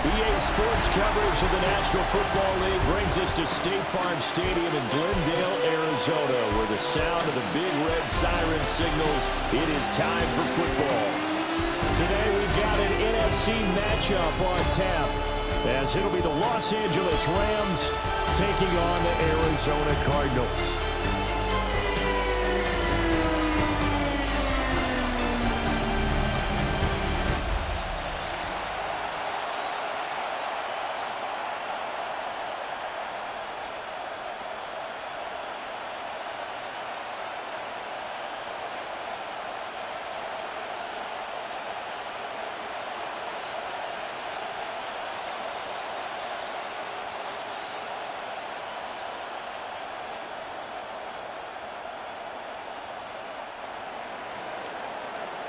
EA Sports coverage of the National Football League brings us to State Farm Stadium in Glendale, Arizona, where the sound of the big red siren signals it is time for football. Today we've got an NFC matchup on tap, as it'll be the Los Angeles Rams taking on the Arizona Cardinals.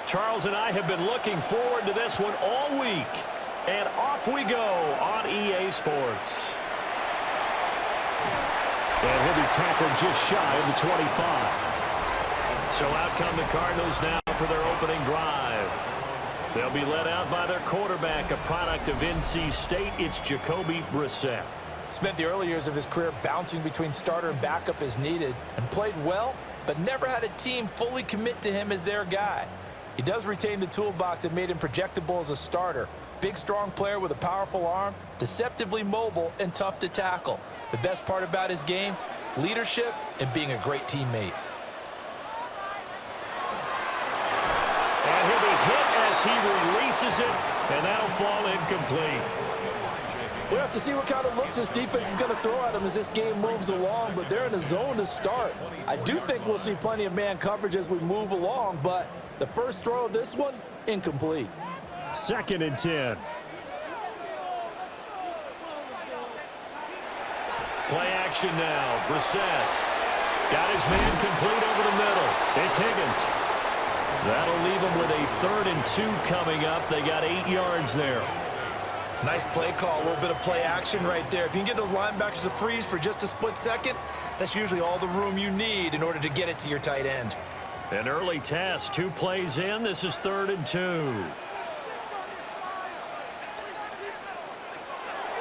Charles and I have been looking forward to this one all week. And off we go on EA Sports. And he'll be tackled just shy of the 25. So out come the Cardinals now for their opening drive. They'll be led out by their quarterback, a product of NC State. It's Jacoby Brissett. Spent the early years of his career bouncing between starter and backup as needed, and played well, but never had a team fully commit to him as their guy. He does retain the toolbox that made him projectable as a starter. Big, strong player with a powerful arm, deceptively mobile, and tough to tackle. The best part about his game, leadership and being a great teammate. And he'll be hit as he releases it, and that'll fall incomplete. We'll have to see what kind of looks this defense is going to throw at him as this game moves along, but they're in a zone to start. I do think we'll see plenty of man coverage as we move along, but the first throw of this one, incomplete. 2nd and 10. Play action now. Brissett got his man complete over the middle. It's Higgins. That'll leave him with a 3rd and 2 coming up. They got 8 yards there. Nice play call, a little bit of play action right there. If you can get those linebackers to freeze for just a split second, that's usually all the room you need in order to get it to your tight end. An early test, 2 plays in. This is 3rd and 2.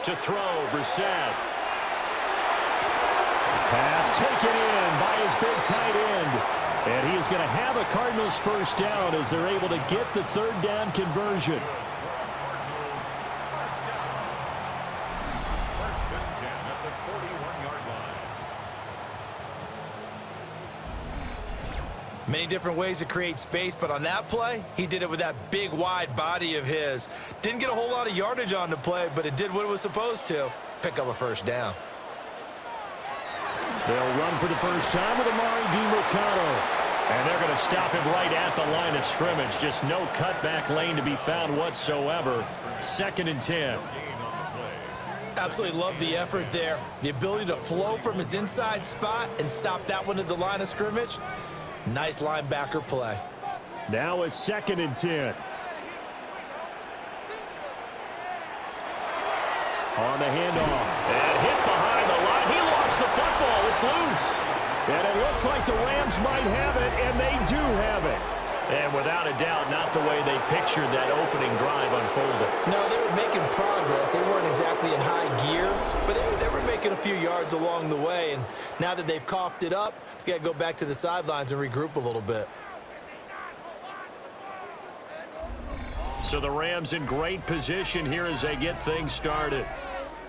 To throw, Brissett. Pass taken in by his big tight end. And he is going to have a Cardinals first down as they're able to get the 3rd down conversion. Many different ways to create space, but on that play, he did it with that big, wide body of his. Didn't get a whole lot of yardage on the play, but it did what it was supposed to. Pick up a first down. They'll run for the first time with Amari DiMercato. And they're going to stop him right at the line of scrimmage. Just no cutback lane to be found whatsoever. 2nd and 10. Absolutely love the effort there. The ability to flow from his inside spot and stop that one at the line of scrimmage. Nice linebacker play. Now a 2nd and 10. On the handoff. And hit behind the line. He lost the football. It's loose. And it looks like the Rams might have it, and they do have it. And without a doubt, not the way they pictured that opening drive unfolded. No, they were making progress. They weren't exactly in high gear, but they were making a few yards along the way. And now that they've coughed it up, they've got to go back to the sidelines and regroup a little bit. So the Rams in great position here as they get things started.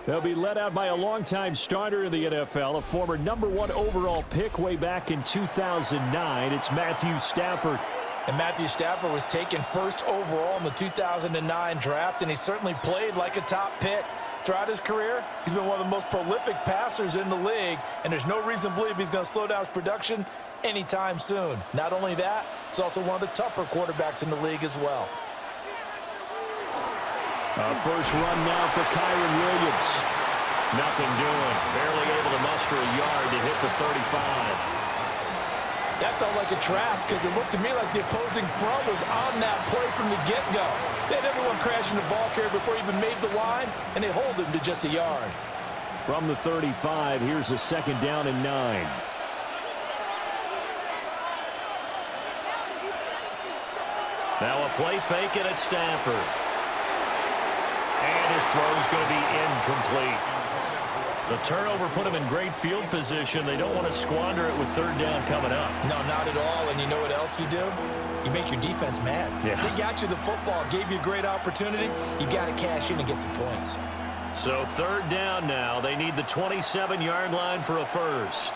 They'll be led out by a longtime starter in the NFL, a former #1 overall pick way back in 2009. It's Matthew Stafford. And Matthew Stafford was taken 1st overall in the 2009 draft, and he certainly played like a top pick. Throughout his career, he's been one of the most prolific passers in the league, and there's no reason to believe he's going to slow down his production anytime soon. Not only that, he's also one of the tougher quarterbacks in the league as well. First run now for Kyren Williams. Nothing doing. Barely able to muster a yard to hit the 35. That felt like a trap because it looked to me like the opposing front was on that play from the get-go. They had everyone crashing the ball carrier before he even made the line, and they hold him to just a yard. From the 35, here's a 2nd down and 9. Now a play fake, and it's Stafford. And his throw is going to be incomplete. The turnover put them in great field position. They don't want to squander it with third down coming up. No, not at all. And you know what else you do? You make your defense mad. Yeah. They got you the football, gave you a great opportunity. You got to cash in and get some points. So third down now. They need the 27-yard line for a first.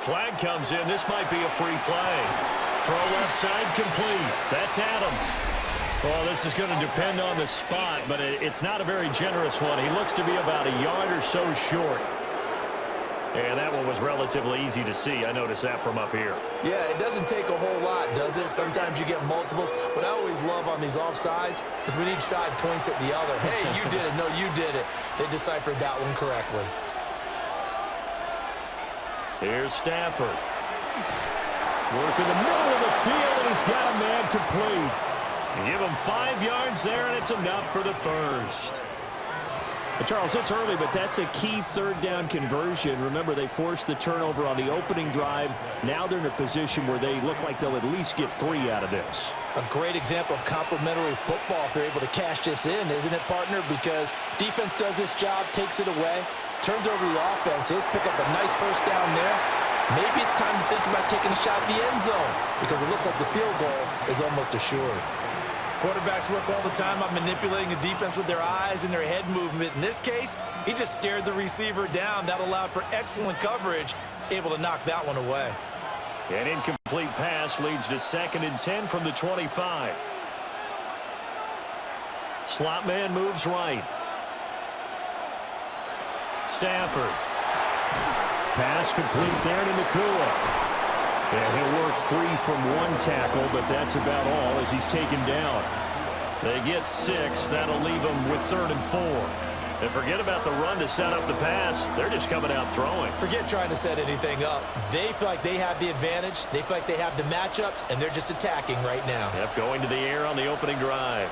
Flag comes in. This might be a free play. Throw left side complete. That's Adams. Well, this is going to depend on the spot, but it's not a very generous one. He looks to be about a yard or so short. And that one was relatively easy to see. I noticed that from up here. Yeah, it doesn't take a whole lot, does it? Sometimes you get multiples. What I always love on these offsides is when each side points at the other. Hey, you did it. No, you did it. They deciphered that one correctly. Here's Stafford. Work in the middle of the field, and he's got a man complete. Give him 5 yards there, and it's enough for the first. Charles, it's early, but that's a key third down conversion. Remember, they forced the turnover on the opening drive. Now they're in a position where they look like they'll at least get 3 out of this. A great example of complementary football if they're able to cash this in, isn't it, partner? Because defense does this job, takes it away, turns over the offense. Here's pick up a nice first down there. Maybe it's time to think about taking a shot at the end zone because it looks like the field goal is almost assured. Quarterbacks work all the time on manipulating the defense with their eyes and their head movement. In this case, he just stared the receiver down. That allowed for excellent coverage, able to knock that one away. An incomplete pass leads to 2nd and 10 from the 25. Slot man moves right. Stafford. Pass complete there to Nakua. And he'll work 3 from 1 tackle, but that's about all as he's taken down. They get 6. That'll leave them with 3rd and 4. And forget about the run to set up the pass. They're just coming out throwing. Forget trying to set anything up. They feel like they have the advantage. They feel like they have the matchups, and they're just attacking right now. Yep, going to the air on the opening drive.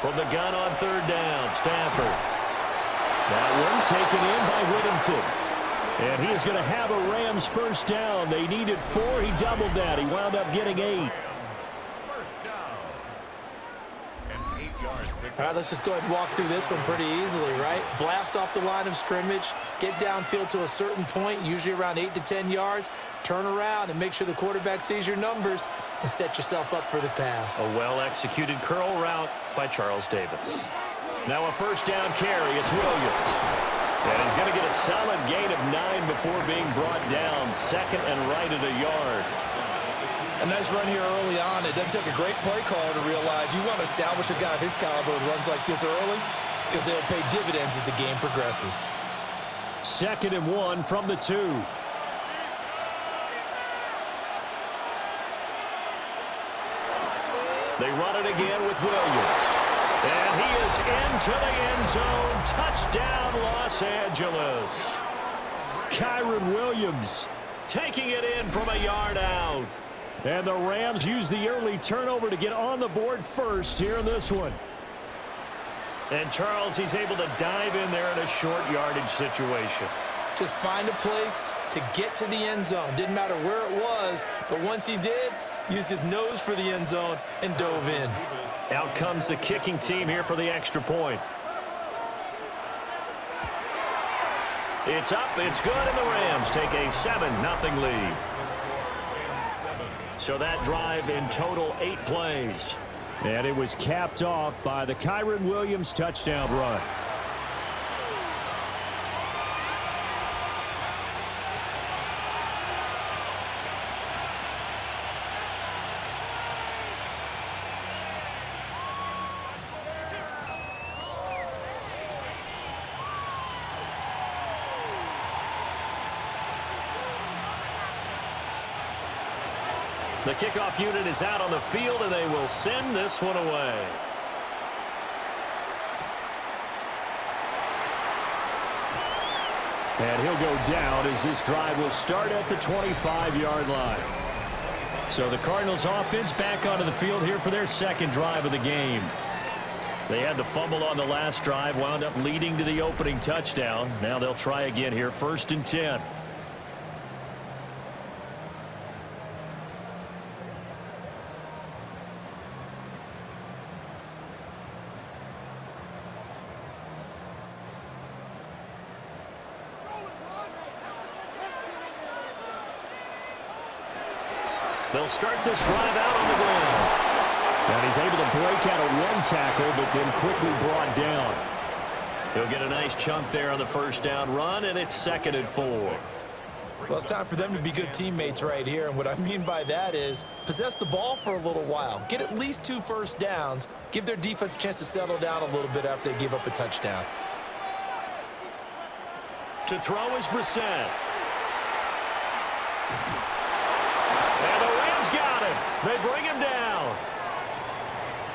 From the gun on 3rd down, Stafford. That one taken in by Whittington. And he is going to have a Rams first down. They needed 4. He doubled that. He wound up getting 8. All right, let's just go ahead and walk through this one pretty easily, right? Blast off the line of scrimmage, get downfield to a certain point, usually around 8 to 10 yards, turn around and make sure the quarterback sees your numbers and set yourself up for the pass. A well-executed curl route by Charles Davis. Now a first down carry. It's Williams. And he's going to get a solid gain of 9 before being brought down. 2nd and right at a yard. A nice run here early on. It doesn't take a great play caller to realize you want to establish a guy of his caliber with runs like this early because they'll pay dividends as the game progresses. 2nd and 1 from the 2. They run it again with Williams. And he is into the end zone. Touchdown, Los Angeles. Kyron Williams taking it in from a yard out. And the Rams use the early turnover to get on the board first here in this one. And Charles, he's able to dive in there in a short yardage situation. Just find a place to get to the end zone. Didn't matter where it was, but once he did, used his nose for the end zone and dove in. Out comes the kicking team here for the extra point. It's up, it's good, and the Rams take a 7-0 lead. So that drive in total 8 plays. And it was capped off by the Kyron Williams touchdown run. The kickoff unit is out on the field, and they will send this one away. And he'll go down as this drive will start at the 25-yard line. So the Cardinals offense back onto the field here for their second drive of the game. They had the fumble on the last drive, wound up leading to the opening touchdown. Now they'll try again here, 1st and 10. They'll start this drive out on the ground. And he's able to break out of one tackle, but then quickly brought down. He'll get a nice chunk there on the first down run, and it's 2nd and 4. Well, it's time for them to be good teammates right here, and what I mean by that is possess the ball for a little while. Get at least 2 first downs. Give their defense a chance to settle down a little bit after they give up a touchdown. To throw is Brissett. And the Rams got him. They bring him down.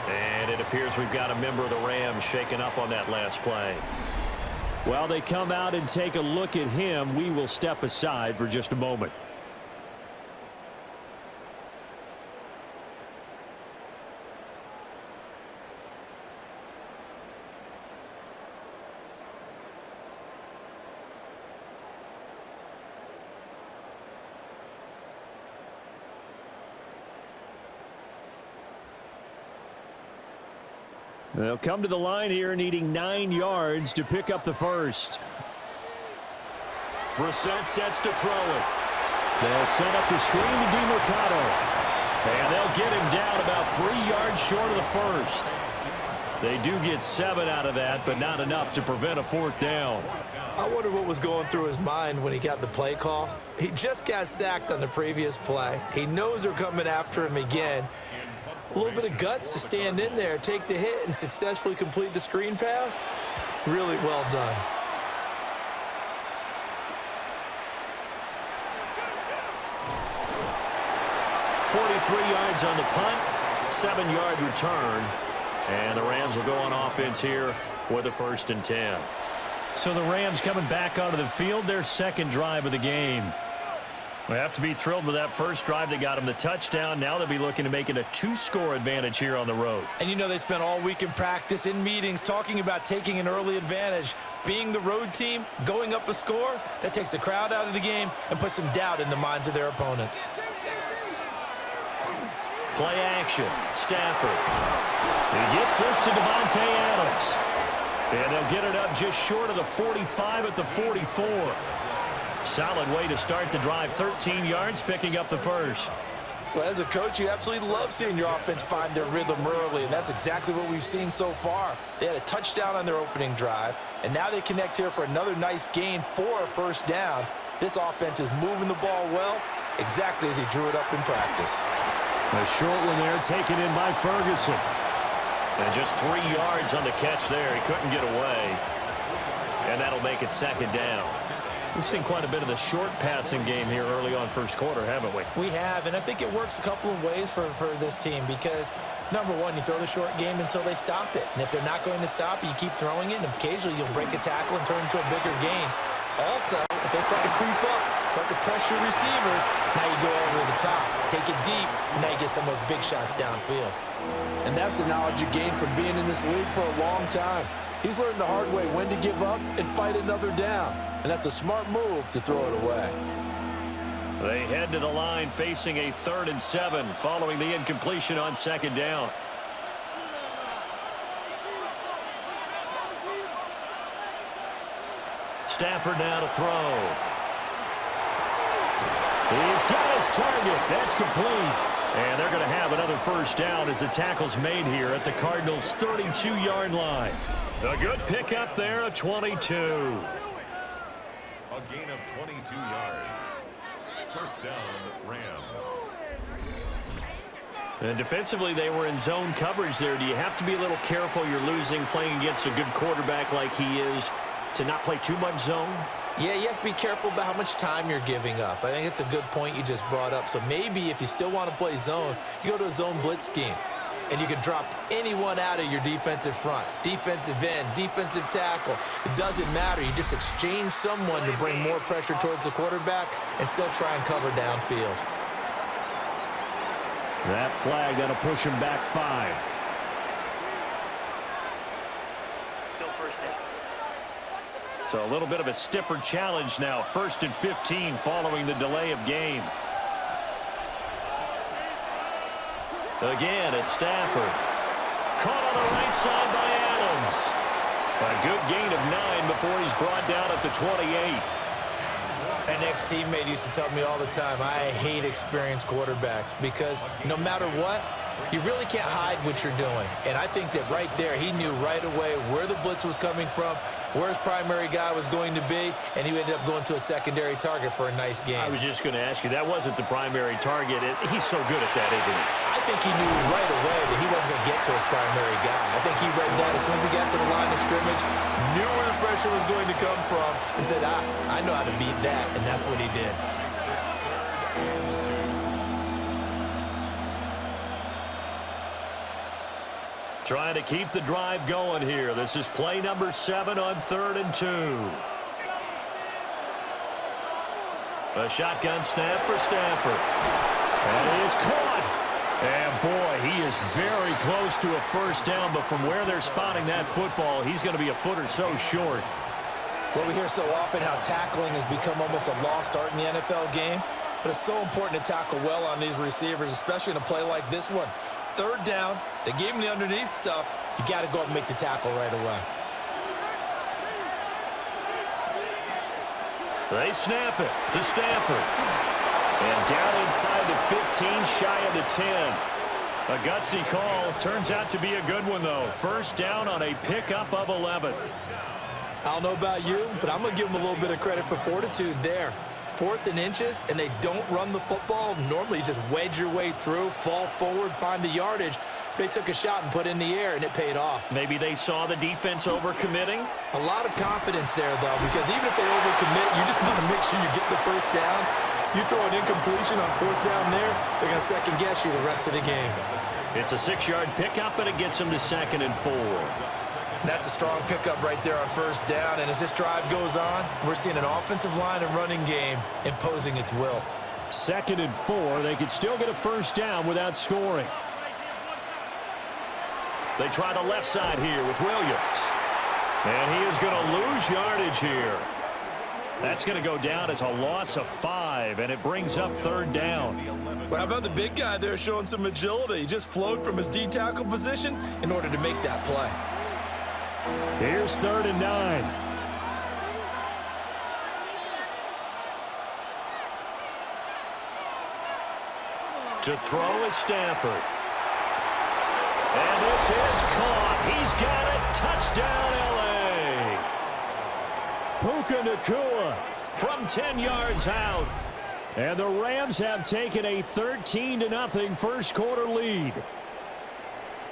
And it appears we've got a member of the Rams shaken up on that last play. While they come out and take a look at him, we will step aside for just a moment. They'll come to the line here needing 9 yards to pick up the first. Brissett sets to throw it. They'll set up the screen to DeMercado. And they'll get him down about 3 yards short of the first. They do get 7 out of that, but not enough to prevent a 4th down. I wonder what was going through his mind when he got the play call. He just got sacked on the previous play. He knows they're coming after him again. A little bit of guts to stand in there, take the hit, and successfully complete the screen pass. Really well done. .43 yards on the punt, 7-yard return. And the Rams will go on offense here with a 1st and 10. So the Rams coming back onto the field, their 2nd drive of the game. They have to be thrilled with that first drive that got them the touchdown. Now they'll be looking to make it a 2-score advantage here on the road. And you know they spent all week in practice, in meetings, talking about taking an early advantage. Being the road team, going up a score, that takes the crowd out of the game and puts some doubt in the minds of their opponents. Play action. Stafford. He gets this to Devontae Adams. And they'll get it up just short of the 45 at the 44. Solid way to start the drive. 13 yards, picking up the first. Well, as a coach, you absolutely love seeing your offense find their rhythm early, and that's exactly what we've seen so far. They had a touchdown on their opening drive, and now they connect here for another nice gain for a 1st down. This offense is moving the ball well, exactly as he drew it up in practice. A short one there, taken in by Ferguson. And just 3 yards on the catch there. He couldn't get away. And that'll make it 2nd down. We've seen quite a bit of the short passing game here early on first quarter, haven't we? We have, and I think it works a couple of ways for this team because, number one, you throw the short game until they stop it. And if they're not going to stop it, you keep throwing it, and occasionally you'll break a tackle and turn it into a bigger gain. Also, if they start to creep up, start to pressure receivers, now you go over the top, take it deep, and now you get some of those big shots downfield. And that's the knowledge you gain from being in this league for a long time. He's learned the hard way when to give up and fight another down. And that's a smart move to throw it away. They head to the line facing a 3rd and 7 following the incompletion on 2nd down. Stafford now to throw. He's got his target. That's complete. And they're going to have another 1st down as the tackle's made here at the Cardinals' 32-yard line. A good pickup there, a 22. A gain of 22 yards. 1st down, Rams. And defensively, they were in zone coverage there. Do you have to be a little careful? You're losing, playing against a good quarterback like he is, to not play too much zone? Yeah, you have to be careful about how much time you're giving up. I think it's a good point you just brought up. So maybe if you still want to play zone, you go to a zone blitz scheme. And you can drop anyone out of your defensive front, defensive end, defensive tackle. It doesn't matter. You just exchange someone to bring more pressure towards the quarterback and still try and cover downfield. That flag that'll push him back 5. Still 1st down. So a little bit of a stiffer challenge now. 1st and 15 following the delay of game. Again, it's Stafford. Caught on the right side by Adams. A good gain of 9 before he's brought down at the 28. An ex-teammate used to tell me all the time, I hate experienced quarterbacks because no matter what, you really can't hide what you're doing. And I think that right there, he knew right away where the blitz was coming from, where his primary guy was going to be, and he ended up going to a secondary target for a nice game. I was just going to ask you, that wasn't the primary target. He's so good at that, isn't he? I think he knew right away that he wasn't going to get to his primary guy. I think he read that as soon as he got to the line of scrimmage, knew where the pressure was going to come from, and said, I know how to beat that, and that's what he did. Trying to keep the drive going here. This is play number 7 on 3rd and 2. A shotgun snap for Stafford. And it is caught. And boy, he is very close to a first down, but from where they're spotting that football, he's going to be a foot or so short. Well, we hear so often how tackling has become almost a lost art in the NFL game, but it's so important to tackle well on these receivers, especially in a play like this one. 3rd down, they gave him the underneath stuff. You got to go up and make the tackle right away. They snap it to Stafford. And down inside the 15, shy of the 10. A gutsy call. Turns out to be a good one, though. First down on a pickup of 11. I don't know about you, but I'm going to give them a little bit of credit for fortitude there. 4th and inches, and they don't run the football. Normally, you just wedge your way through, fall forward, find the yardage. They took a shot and put it in the air, and it paid off. Maybe they saw the defense overcommitting. A lot of confidence there, though, because even if they overcommit, you just want to make sure you get the first down. You throw an incompletion on 4th down there, they're going to second-guess you the rest of the game. It's a 6-yard pickup, and it gets them to 2nd and 4. That's a strong pickup right there on first down. And as this drive goes on, we're seeing an offensive line and running game imposing its will. 2nd and 4. They could still get a first down without scoring. They try the left side here with Williams. And he is going to lose yardage here. That's going to go down as a loss of 5, and it brings up 3rd down. Well, how about the big guy there showing some agility? He just flowed from his D-tackle position in order to make that play. Here's 3rd and 9. To throw is Stafford. And this is caught. He's got it. Touchdown, L.A. Puka Nacua from 10 yards out. And the Rams have taken a 13-0 first quarter lead.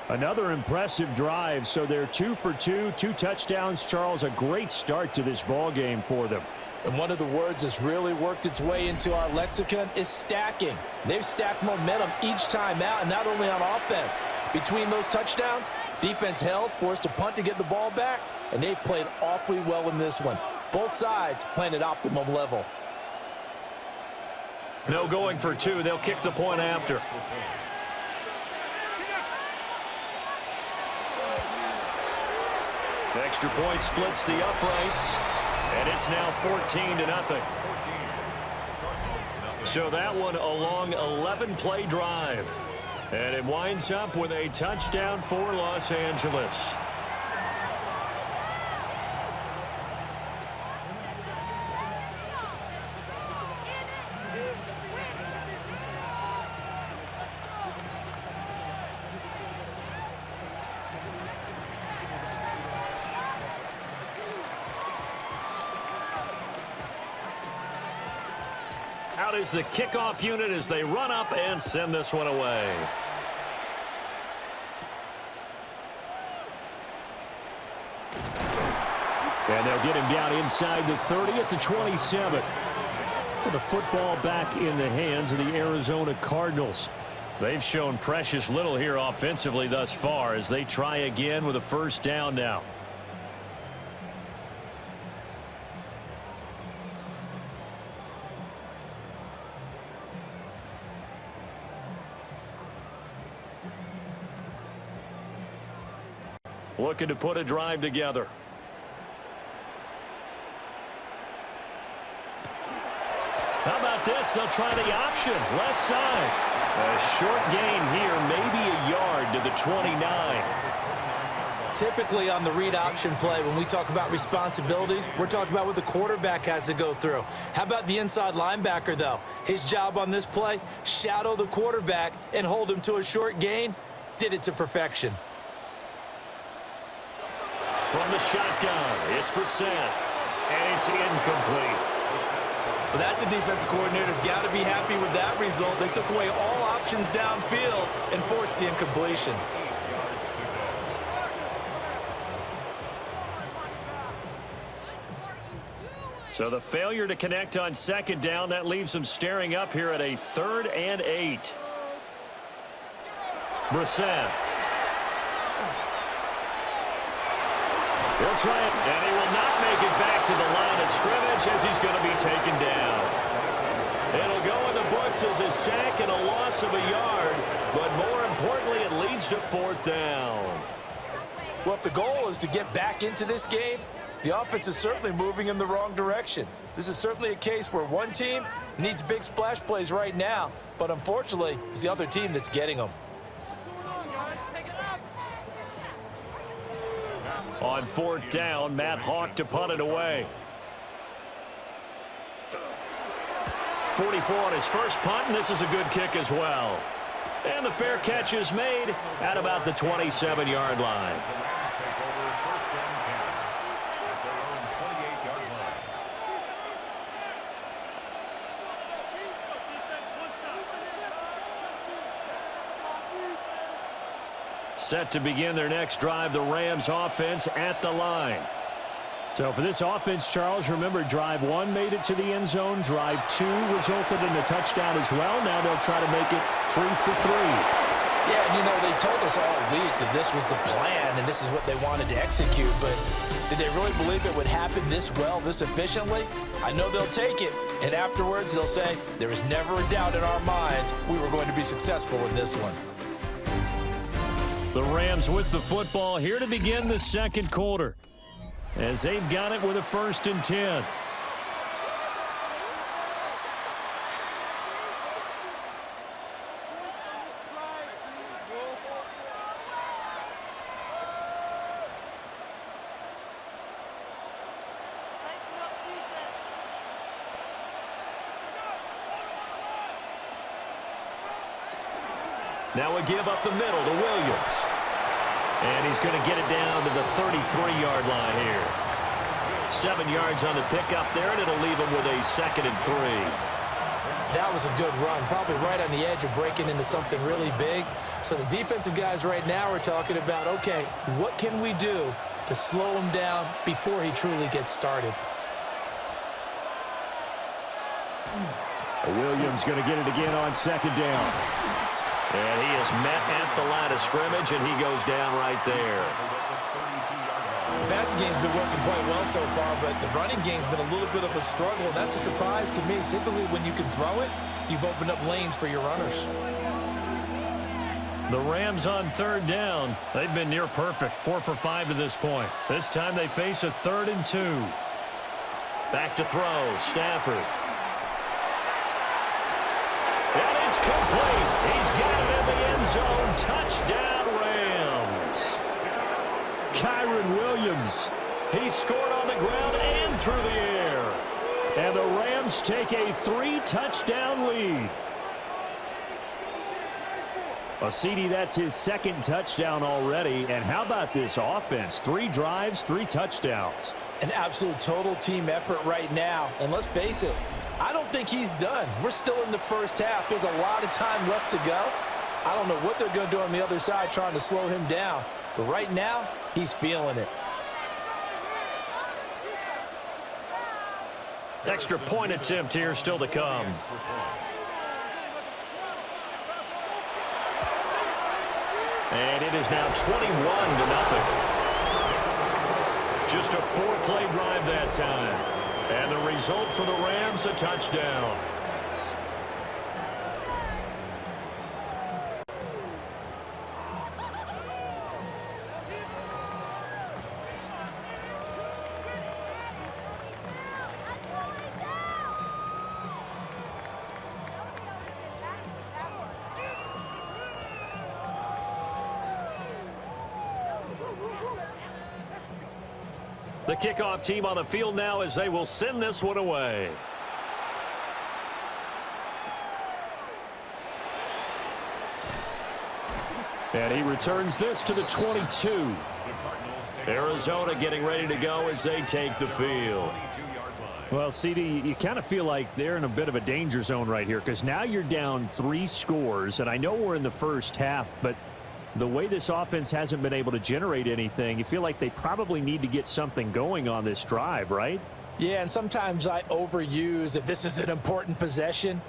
Another impressive drive, so they're 2 for 2, 2 touchdowns. Charles, a great start to this ball game for them. And one of the words that's really worked its way into our lexicon is stacking. They've stacked momentum each time out, and not only on offense. Between those touchdowns, defense held, forced to punt to get the ball back, and they've played awfully well in this one. Both sides playing at optimum level. No going for 2. They'll kick the point after. The extra point splits the uprights, and it's now 14-0. So that one a long 11-play drive. And it winds up with a touchdown for Los Angeles. Out is the kickoff unit as they run up and send this one away. And they'll get him down inside the 30 at the 27. With the football back in the hands of the Arizona Cardinals. They've shown precious little here offensively thus far as they try again with a first down now. Looking to put a drive together. How about this? They'll try the option. Left side. A short gain here, maybe a yard to the 29. Typically on the read option play, when we talk about responsibilities, we're talking about what the quarterback has to go through. How about the inside linebacker, though? His job on this play, shadow the quarterback and hold him to a short gain. Did it to perfection. From the shotgun, it's Brissett, and it's incomplete. Well, that's a defensive coordinator's got to be happy with that result. They took away all options downfield and forced the incompletion. So the failure to connect on second down, that leaves them staring up here at a 3rd and 8. Brissett. He'll try it, and he will not make it back to the line of scrimmage as he's going to be taken down. It'll go in the books as a sack and a loss of a yard, but more importantly, it leads to 4th down. Well, if the goal is to get back into this game, the offense is certainly moving in the wrong direction. This is certainly a case where one team needs big splash plays right now, but unfortunately, it's the other team that's getting them. On 4th down, Matt Hawk to punt it away. 44 on his first punt, and this is a good kick as well. And the fair catch is made at about the 27-yard line. Set to begin their next drive, the Rams offense at the line. So for this offense, Charles, remember drive 1 made it to the end zone. Drive 2 resulted in a touchdown as well. Now they'll try to make it 3 for 3. Yeah, and you know, they told us all week that this was the plan and this is what they wanted to execute, but did they really believe it would happen this well, this efficiently? I know they'll take it, and afterwards they'll say, there was never a doubt in our minds we were going to be successful in this one. The Rams with the football here to begin the second quarter, as they've got it with a 1st and 10. Now we give up the middle to Williams. And he's going to get it down to the 33-yard line here. 7 yards on the pickup there, and it'll leave him with a 2nd and 3. That was a good run, probably right on the edge of breaking into something really big. So the defensive guys right now are talking about, okay, what can we do to slow him down before he truly gets started? Williams going to get it again on 2nd down. And he is met at the line of scrimmage, and he goes down right there. The passing game's been working quite well so far, but the running game's been a little bit of a struggle, and that's a surprise to me. Typically, when you can throw it, you've opened up lanes for your runners. The Rams on 3rd down. They've been near perfect, 4 for 5 to this point. This time they face a 3rd and 2. Back to throw, Stafford. And it's complete. He's got it in the end zone. Touchdown, Rams. Kyron Williams. He scored on the ground and through the air. And the Rams take a 3-touchdown lead. Well, CD, that's his 2nd touchdown already. And how about this offense? 3 drives, 3 touchdowns. An absolute total team effort right now. And let's face it, I don't think he's done. We're still in the first half. There's a lot of time left to go. I don't know what they're going to do on the other side trying to slow him down. But right now, he's feeling it. Extra point attempt here still to come. And it is now 21-0. Just a 4-play drive that time. And the result for the Rams, a touchdown. The kickoff team on the field now as they will send this one away. And he returns this to the 22. Arizona getting ready to go as they take the field. Well, CD, you kind of feel like they're in a bit of a danger zone right here because now you're down 3 scores, and I know we're in the first half, but the way this offense hasn't been able to generate anything, you feel like they probably need to get something going on this drive, right? Yeah, and sometimes I overuse if this is an important possession.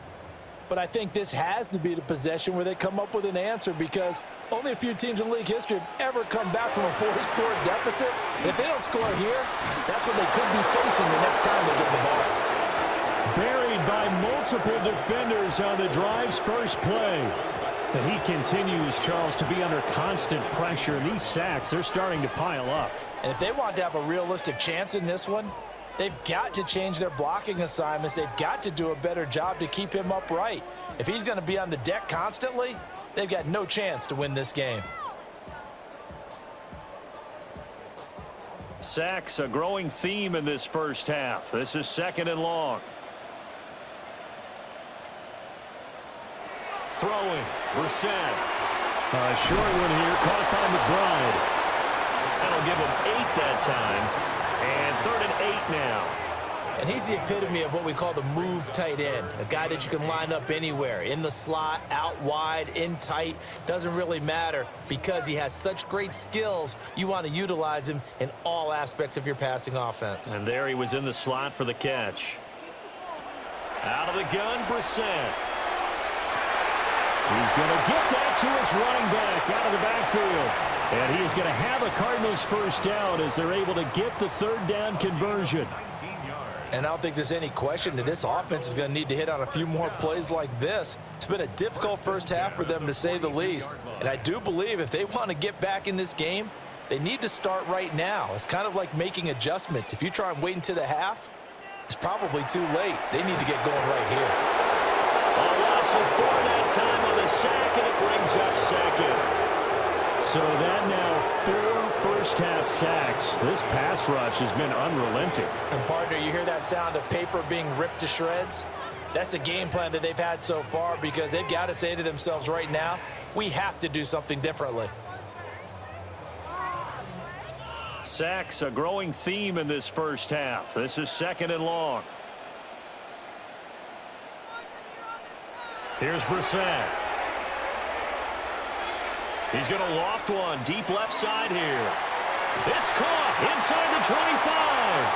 But I think this has to be the possession where they come up with an answer because only a few teams in league history have ever come back from a 4-score deficit. If they don't score here, that's what they could be facing the next time they get the ball. Buried by multiple defenders on the drive's first play. But he continues, Charles, to be under constant pressure. And these sacks, they're starting to pile up. And if they want to have a realistic chance in this one, they've got to change their blocking assignments. They've got to do a better job to keep him upright. If he's going to be on the deck constantly, they've got no chance to win this game. Sacks, a growing theme in this first half. This is 2nd and long. Throwing, Brissett. A short one here, caught by McBride. That'll give him 8 that time. And 3rd and 8 now. And he's the epitome of what we call the move tight end, a guy that you can line up anywhere, in the slot, out wide, in tight, doesn't really matter because he has such great skills. You want to utilize him in all aspects of your passing offense. And there he was in the slot for the catch. Out of the gun, Brissett. He's going to get that to his running back out of the backfield. And he is going to have a Cardinals first down as they're able to get the 3rd down conversion. And I don't think there's any question that this offense is going to need to hit on a few more plays like this. It's been a difficult first half for them, to say the least. And I do believe if they want to get back in this game, they need to start right now. It's kind of like making adjustments. If you try and wait until the half, it's probably too late. They need to get going right here. A loss of 4 that time on the sack, and it brings up 2nd. So that now 4 first-half sacks. This pass rush has been unrelenting. And, partner, you hear that sound of paper being ripped to shreds? That's the game plan that they've had so far because they've got to say to themselves right now, we have to do something differently. Sacks, a growing theme in this first half. This is 2nd and long. Here's Brissett. He's going to loft one deep left side here. It's caught inside the 25.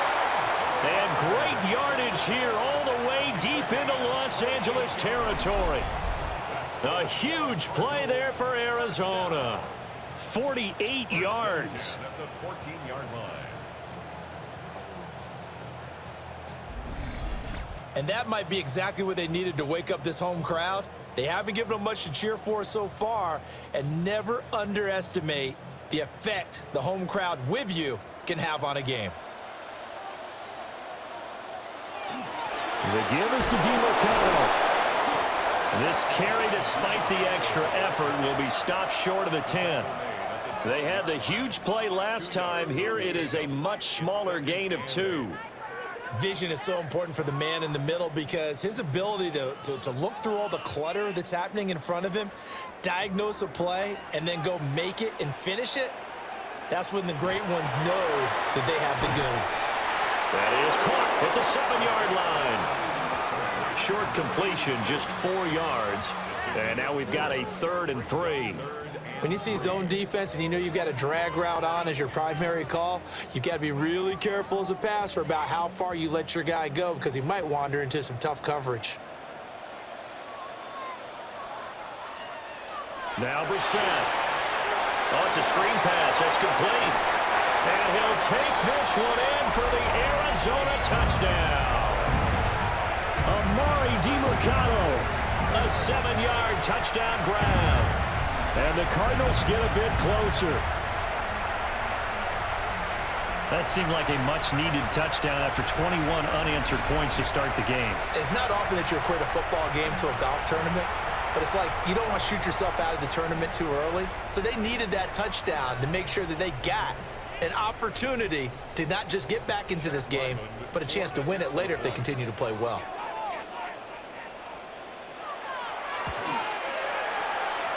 And great yardage here all the way deep into Los Angeles territory. A huge play there for Arizona. 48 yards. And that might be exactly what they needed to wake up this home crowd. They haven't given them much to cheer for so far, and never underestimate the effect the home crowd with you can have on a game. The give is to DeMarcano. This carry, despite the extra effort, will be stopped short of the 10. They had the huge play last time. Here it is a much smaller gain of 2. Vision is so important for the man in the middle because his ability to look through all the clutter that's happening in front of him, diagnose a play, and then go make it and finish it, that's when the great ones know that they have the goods. That is caught at the 7-yard line. Short completion, just 4 yards. And now we've got a 3rd and 3. When you see zone defense and you know you've got a drag route on as your primary call, you've got to be really careful as a passer about how far you let your guy go because he might wander into some tough coverage. Now Brissett. Oh, it's a screen pass. That's complete. And he'll take this one in for the Arizona touchdown. Amari DeMarcano. A 7-yard touchdown grab. And the Cardinals get a bit closer. That seemed like a much-needed touchdown after 21 unanswered points to start the game. It's not often that you equate a football game to a golf tournament, but it's like you don't want to shoot yourself out of the tournament too early. So they needed that touchdown to make sure that they got an opportunity to not just get back into this game, but a chance to win it later if they continue to play well.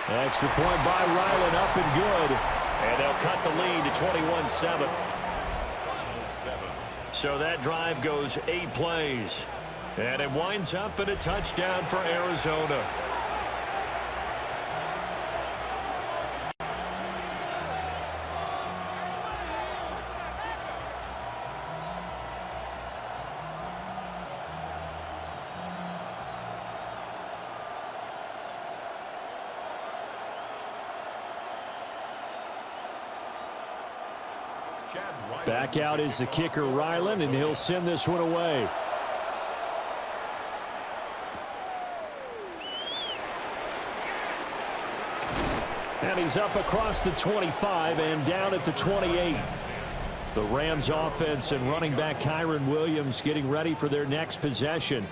Extra point by Ryland, up and good. And they'll cut the lead to 21-7. So that drive goes 8 plays. And it winds up in a touchdown for Arizona. Back out is the kicker, Ryland, and he'll send this one away. And he's up across the 25 and down at the 28. The Rams offense and running back Kyren Williams getting ready for their next possession.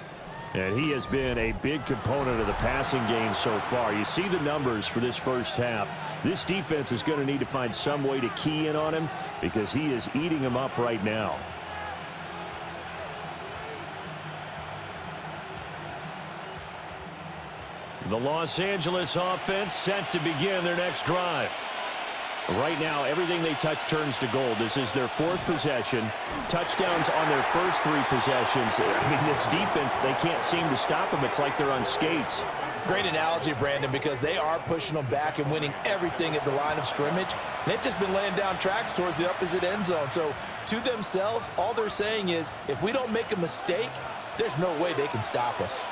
And he has been a big component of the passing game so far. You see the numbers for this first half. This defense is going to need to find some way to key in on him because he is eating them up right now. The Los Angeles offense set to begin their next drive. Right now, everything they touch turns to gold. This is their 4th possession. Touchdowns on their first 3 possessions. I mean, this defense, they can't seem to stop them. It's like they're on skates. Great analogy, Brandon, because they are pushing them back and winning everything at the line of scrimmage. They've just been laying down tracks towards the opposite end zone. So to themselves, all they're saying is, if we don't make a mistake, there's no way they can stop us.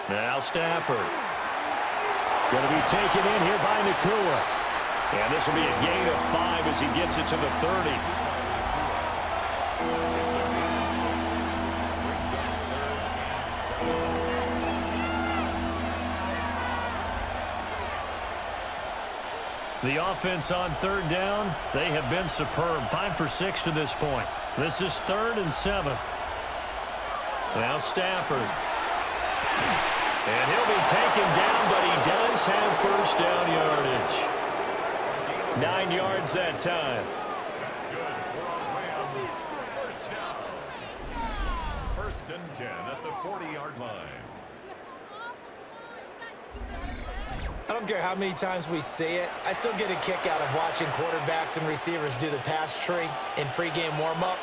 Now Stafford. Going to be taken in here by Nakua. And this will be a gain of 5 as he gets it to the 30. The offense on 3rd down, they have been superb. 5 for 6 to this point. This is 3rd and 7. Now Stafford. And he'll be taken down, but he does have first down yardage. 9 yards that time. That's good for a Rams first down. 1st and 10 at the 40-yard line. I don't care how many times we see it. I still get a kick out of watching quarterbacks and receivers do the pass tree in pregame warm-up.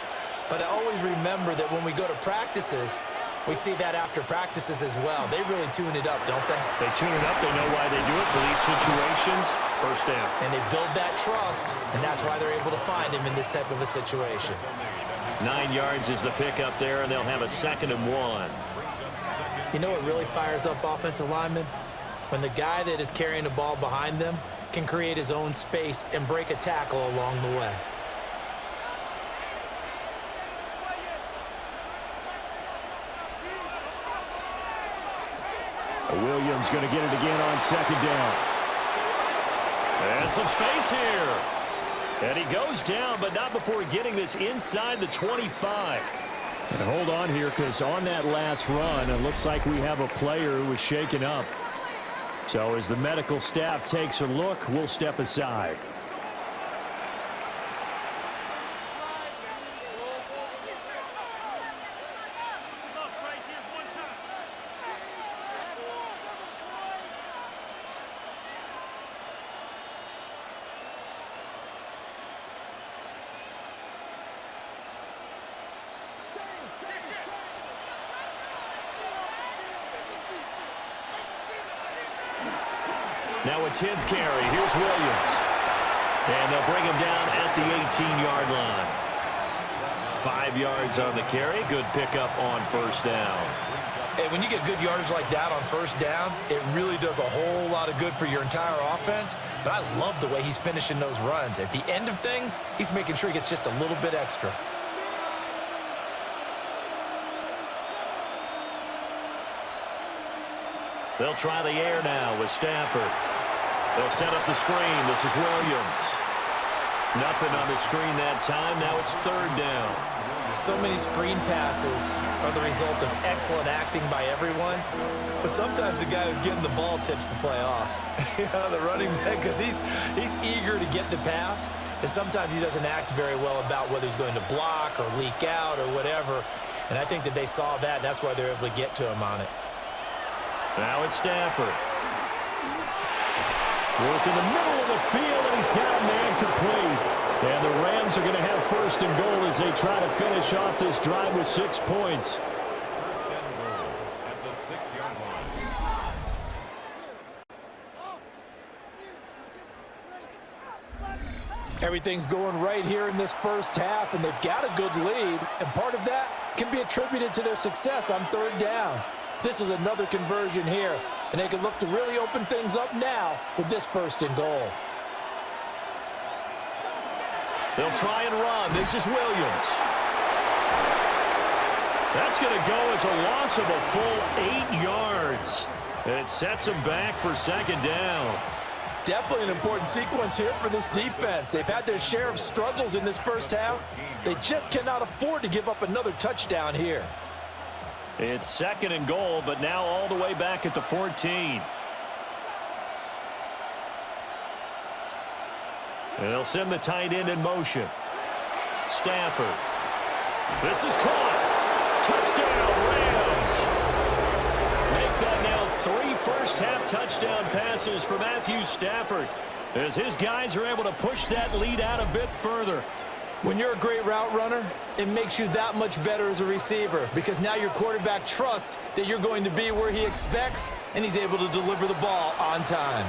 But I always remember that when we go to practices, we see that after practices as well. They really tune it up, don't they? They tune it up. They know why they do it for these situations. First down. And they build that trust, and that's why they're able to find him in this type of a situation. 9 yards is the pickup there, and they'll have a 2nd and 1. You know what really fires up offensive linemen? When the guy that is carrying the ball behind them can create his own space and break a tackle along the way. Williams going to get it again on 2nd down. And some space here. And he goes down, but not before getting this inside the 25. And hold on here, because on that last run, it looks like we have a player who was shaken up. So as the medical staff takes a look, we'll step aside. Now a 10th carry. Here's Williams. And they'll bring him down at the 18-yard line. 5 yards on the carry. Good pickup on first down. Hey, when you get good yardage like that on first down, it really does a whole lot of good for your entire offense. But I love the way he's finishing those runs. At the end of things, he's making sure he gets just a little bit extra. They'll try the air now with Stafford. They'll set up the screen. This is Williams. Nothing on the screen that time. Now it's third down. So many screen passes are the result of excellent acting by everyone. But sometimes the guy who's getting the ball tips the play off. The running back, because he's eager to get the pass. And sometimes he doesn't act very well about whether he's going to block or leak out or whatever. And I think that they saw that, and that's why they're able to get to him on it. Now it's Stafford. Work in the middle of the field, and he's got a man complete. And the Rams are going to have first and goal as they try to finish off this drive with 6 points. First and goal at the 6-yard line. Everything's going right here in this first half, and they've got a good lead, and part of that can be attributed to their success on third downs. This is another conversion here, and they can look to really open things up now with this first and goal. They'll try and run. This is Williams. That's going to go as a loss of a full 8 yards. And it sets them back for second down. Definitely an important sequence here for this defense. They've had their share of struggles in this first half. They just cannot afford to give up another touchdown here. It's second and goal, but now all the way back at the 14. And they'll send the tight end in motion. Stafford. This is caught. Touchdown, Rams. Make that now 3 first-half touchdown passes for Matthew Stafford as his guys are able to push that lead out a bit further. When you're a great route runner, it makes you that much better as a receiver because now your quarterback trusts that you're going to be where he expects, and he's able to deliver the ball on time.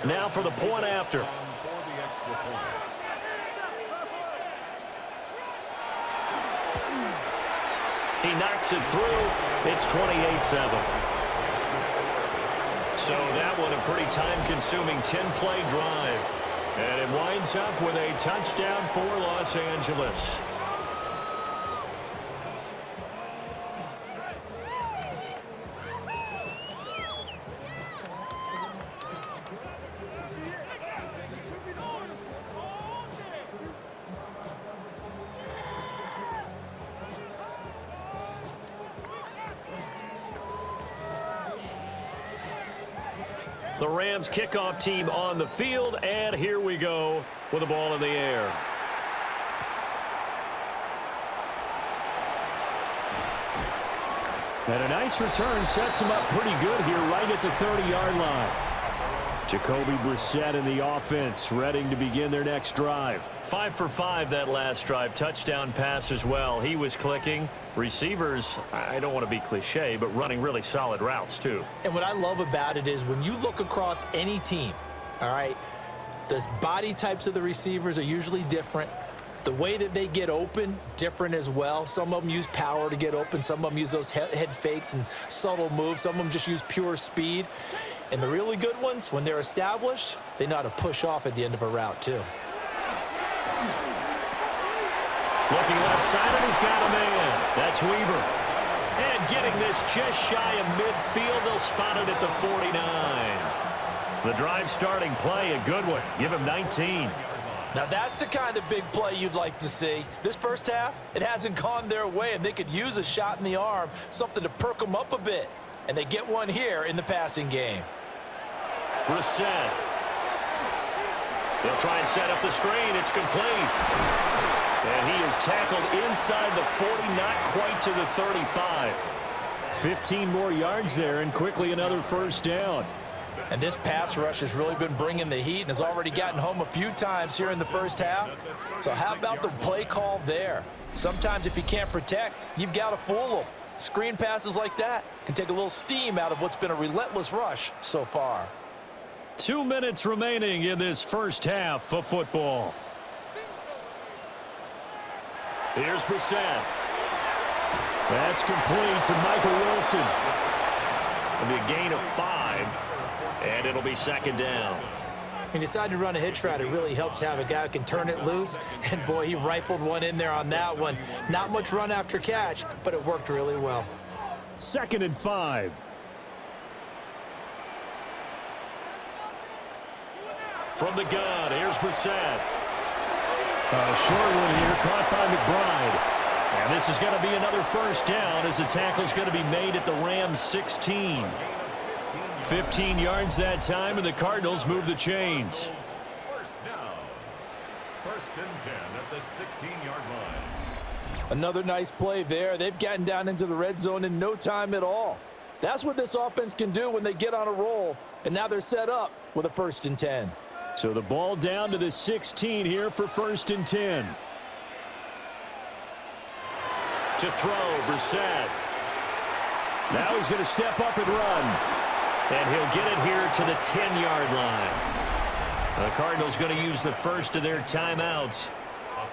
Now for the point after. He knocks it through. It's 28-7. So that one a pretty time-consuming 10-play drive. And it winds up with a touchdown for Los Angeles. The Rams kickoff team on the field, and here we go with the ball in the air. And a nice return sets him up pretty good here right at the 30-yard line. Jacoby Brissett in the offense, ready to begin their next drive. 5 for 5 that last drive. Touchdown pass as well. He was clicking. Receivers, I don't want to be cliche, but running really solid routes too. And what I love about it is when you look across any team, all right, the body types of the receivers are usually different. The way that they get open, different as well. Some of them use power to get open. Some of them use those head fakes and subtle moves. Some of them just use pure speed. And the really good ones, when they're established, they know how to push off at the end of a route too. Looking left side, and he's got a man. That's Weaver. And getting this just shy of midfield, they'll spot it at the 49. The drive starting play, a good one. Give him 19. Now that's the kind of big play you'd like to see. This first half, it hasn't gone their way, and they could use a shot in the arm, something to perk them up a bit. And they get one here in the passing game. Brissett. They'll try and set up the screen. It's complete. And he is tackled inside the 40, not quite to the 35. 15 more yards there, and quickly another first down. And this pass rush has really been bringing the heat and has already gotten home a few times here in the first half. So how about the play call there? Sometimes if you can't protect, you've got to fool them. Screen passes like that can take a little steam out of what's been a relentless rush so far. 2 minutes remaining in this first half of football. Here's Brissett. That's complete to Michael Wilson. It'll be a gain of 5, and it'll be second down. When you decide to run a hitch route, it really helps to have a guy who can turn it loose. And, boy, he rifled one in there on that one. Not much run after catch, but it worked really well. 2nd and 5. From the gun, here's Brissett. A short one here, caught by McBride. And this is going to be another first down as the tackle is going to be made at the Rams' 16. 15 yards that time, and the Cardinals move the chains. First down. 1st and 10 at the 16-yard line. Another nice play there. They've gotten down into the red zone in no time at all. That's what this offense can do when they get on a roll, and now they're set up with a 1st and 10. So the ball down to the 16 here for 1st and 10. To throw, Brissett. Now he's going to step up and run. And he'll get it here to the 10-yard line. The Cardinals going to use the first of their timeouts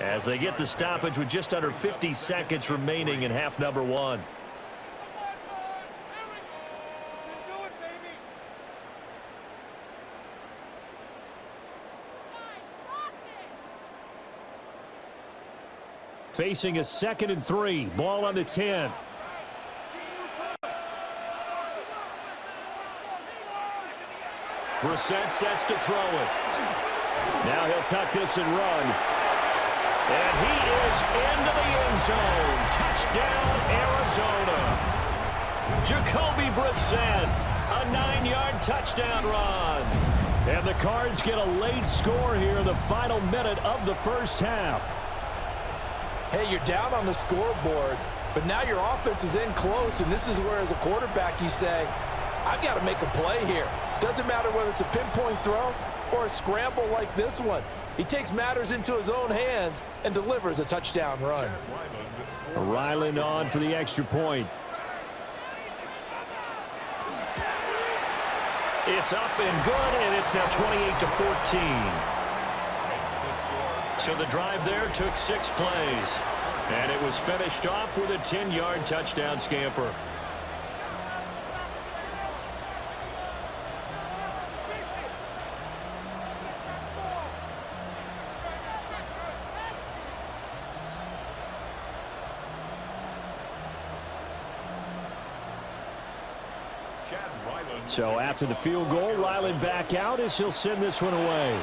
as they get the stoppage with just under 50 seconds remaining in half number 1. Facing a 2nd and 3. Ball on the 10. Brissett sets to throw it. Now he'll tuck this and run. And he is into the end zone. Touchdown, Arizona. Jacoby Brissett, a 9-yard touchdown run. And the Cards get a late score here in the final minute of the first half. Hey, you're down on the scoreboard, but now your offense is in close, and this is where, as a quarterback, you say, I've got to make a play here. Doesn't matter whether it's a pinpoint throw or a scramble like this one. He takes matters into his own hands and delivers a touchdown run. Ryland on for the extra point. It's up and good, and it's now 28-14. So the drive there took 6 plays. And it was finished off with a 10-yard touchdown scamper. So after the field goal, Ryland back out as he'll send this one away.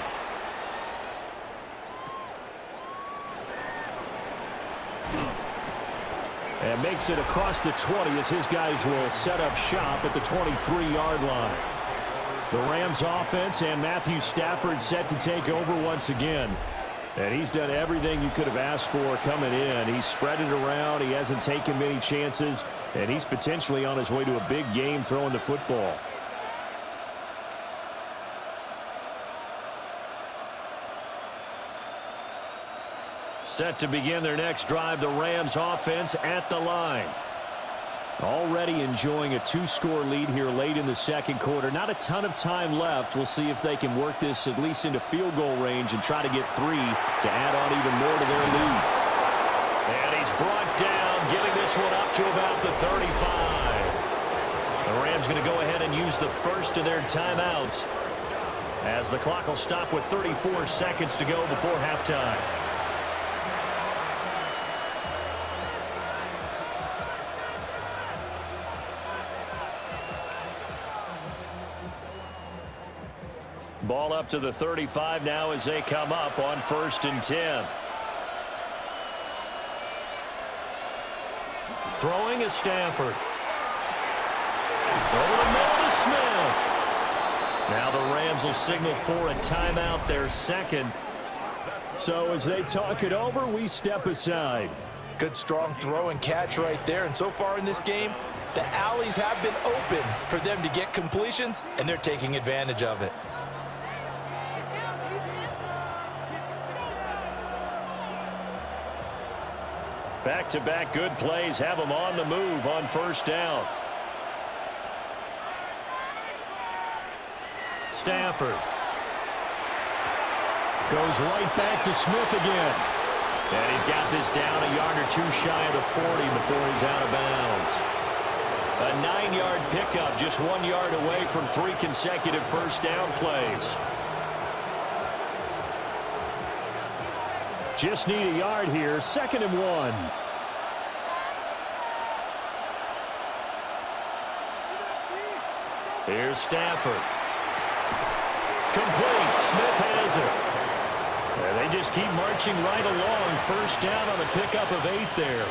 And makes it across the 20 as his guys will set up shop at the 23-yard line. The Rams offense and Matthew Stafford set to take over once again. And he's done everything you could have asked for coming in. He's spread it around. He hasn't taken many chances. And he's potentially on his way to a big game throwing the football. Set to begin their next drive, the Rams offense at the line. Already enjoying a 2-score lead here late in the second quarter. Not a ton of time left. We'll see if they can work this at least into field goal range and try to get 3 to add on even more to their lead. And he's brought down, giving this one up to about the 35. The Rams going to go ahead and use the first of their timeouts as the clock will stop with 34 seconds to go before halftime. Ball up to the 35 now as they come up on 1st and 10. Throwing is Stafford. Over the middle to Smith. Now the Rams will signal for a timeout, their second. So as they talk it over, we step aside. Good strong throw and catch right there. And so far in this game, the alleys have been open for them to get completions, and they're taking advantage of it. Back-to-back good plays have them on the move on 1st down. Stafford. Goes right back to Smith again. And he's got this down a yard or 2 shy of the 40 before he's out of bounds. A 9-yard pickup, just 1 yard away from 3 consecutive first down plays. Just need a yard here. 2nd and 1. Here's Stafford. Complete. Smith has it. And they just keep marching right along. 1st down on the pickup of 8 there.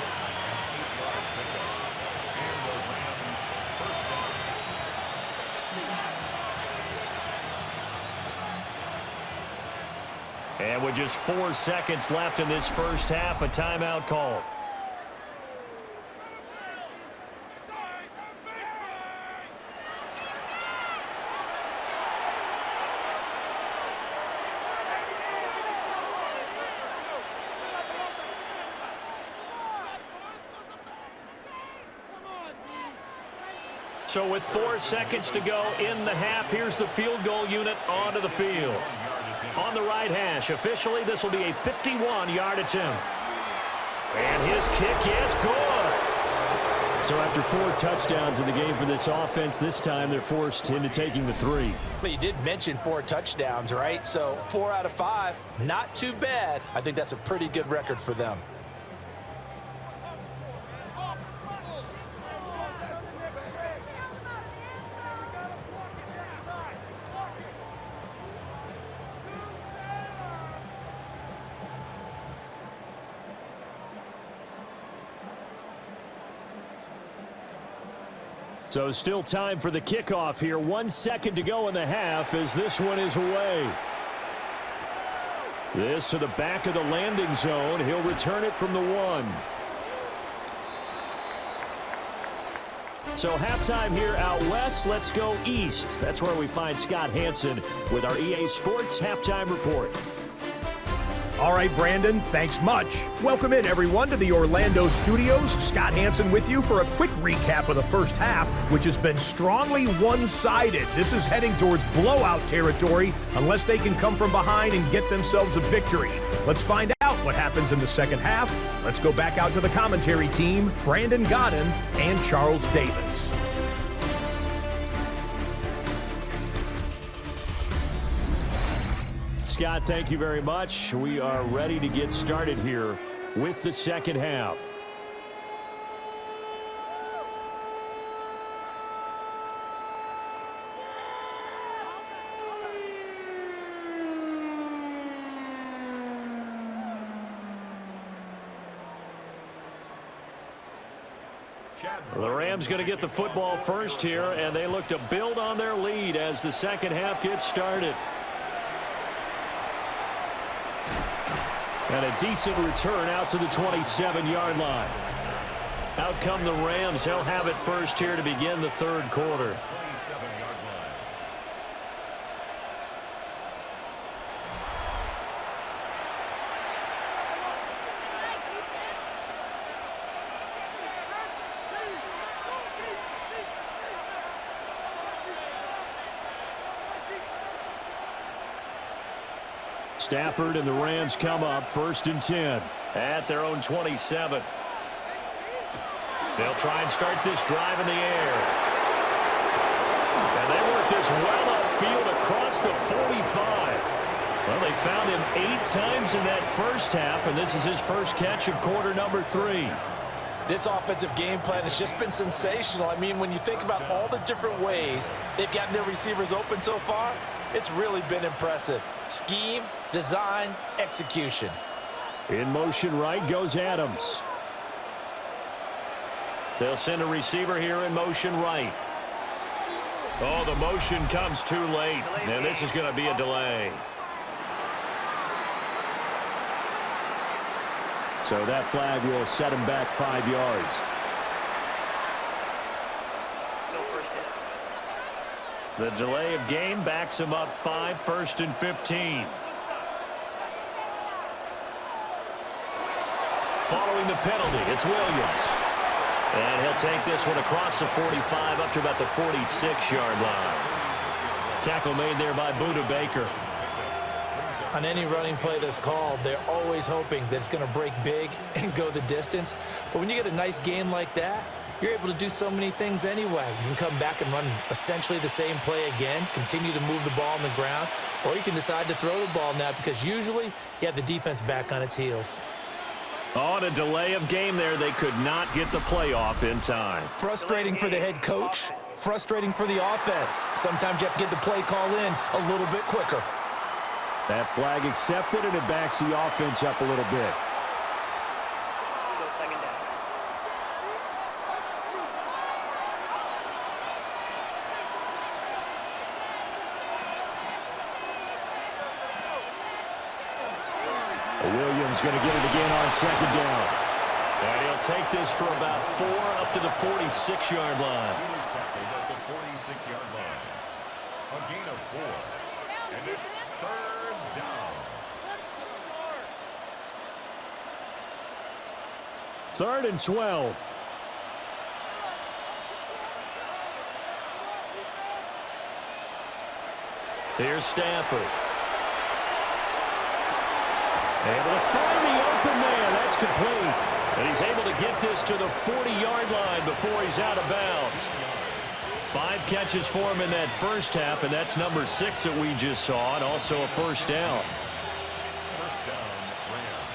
And with just 4 seconds left in this first half, a timeout call. So with 4 seconds to go in the half, here's the field goal unit onto the field. On the right hash, officially this will be a 51-yard attempt. And his kick is good. So after 4 touchdowns in the game for this offense, this time they're forced into taking the 3. But you did mention 4 touchdowns, right? So 4 out of 5, not too bad. I think that's a pretty good record for them. So still time for the kickoff here. 1 second to go in the half as this one is away. This to the back of the landing zone. He'll return it from the 1. So halftime here out west. Let's go east. That's where we find Scott Hansen with our EA Sports Halftime Report. All right, Brandon, thanks much. Welcome in, everyone, to the Orlando studios. Scott Hansen with you for a quick recap of the first half, which has been strongly one-sided. This is heading towards blowout territory unless they can come from behind and get themselves a victory. Let's find out what happens in the second half. Let's go back out to the commentary team, Brandon Godden and Charles Davis. Scott, thank you very much. We are ready to get started here with the second half. The Rams going to get the football first here, and they look to build on their lead as the second half gets started. And a decent return out to the 27-yard line. Out come the Rams. They'll have it first here to begin the third quarter. Stafford and the Rams come up 1st and 10 at their own 27. They'll try and start this drive in the air. And they work this well upfield across the 45. Well, they found him 8 times in that first half, and this is his first catch of quarter number 3. This offensive game plan has just been sensational. I mean, when you think about all the different ways they've gotten their receivers open so far, it's really been impressive. Scheme, design, execution. In motion right goes Adams. They'll send a receiver here in motion right. Oh, the motion comes too late. Now this is going to be a delay. So that flag will set him back 5 yards. The delay of game backs him up 5, 1st and 15. Following the penalty, it's Williams. And he'll take this one across the 45 up to about the 46-yard line. Tackle made there by Buda Baker. On any running play that's called, they're always hoping that it's going to break big and go the distance. But when you get a nice game like that, you're able to do so many things anyway. You can come back and run essentially the same play again, continue to move the ball on the ground, or you can decide to throw the ball now because usually you have the defense back on its heels. On a delay of game there, they could not get the play off in time. Frustrating for the head coach, frustrating for the offense. Sometimes you have to get the play call in a little bit quicker. That flag accepted, and it backs the offense up a little bit. Still second down. Williams going to get it again on second down. And he'll take this for about 4 up to the 46-yard line. He was tackled at the 46-yard line. A gain of 4. And it's third down. Third and 12. Here's Stafford. Able to find the open man. That's complete. And he's able to get this to the 40-yard line before he's out of bounds. 5 catches for him in that first half, and that's number 6 that we just saw, and also a first down. First down, Rams.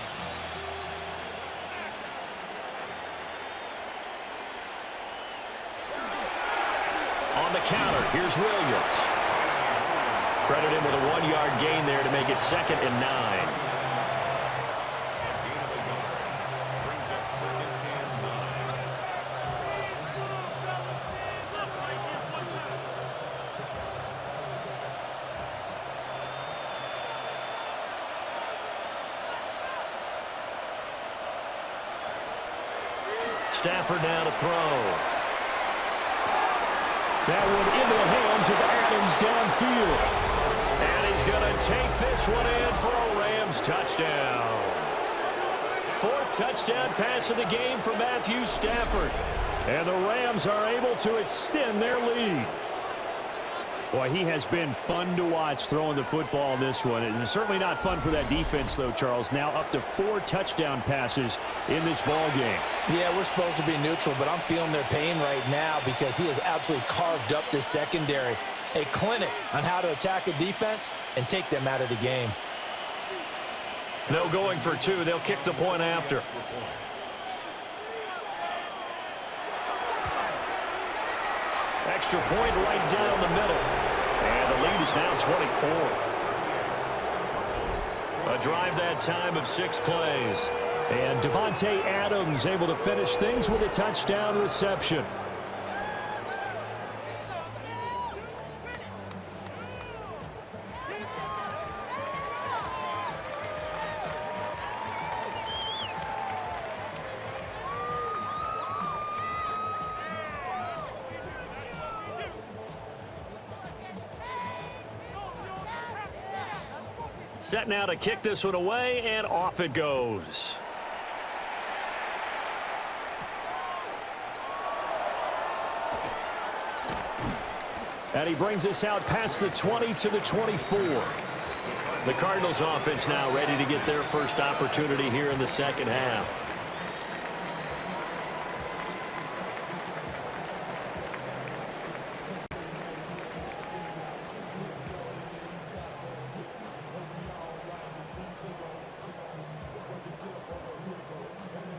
On the counter, here's Williams. Credit him with a 1-yard gain there to make it 2nd and 9. Stafford now to throw. That one into the hands of Adams downfield. And he's going to take this one in for a Rams touchdown. 4th touchdown pass of the game for Matthew Stafford. And the Rams are able to extend their lead. Boy, he has been fun to watch throwing the football in this one. It's certainly not fun for that defense, though, Charles. Now up to 4 touchdown passes in this ball game. Yeah, we're supposed to be neutral, but I'm feeling their pain right now because he has absolutely carved up this secondary. A clinic on how to attack a defense and take them out of the game. No going for 2. They'll kick the point after. Extra point right down the middle. And the lead is now 24. A drive that time of 6 plays. And Devontae Adams able to finish things with a touchdown reception. Set now to kick this one away, and off it goes. And he brings us out past the 20 to the 24. The Cardinals offense now ready to get their first opportunity here in the second half.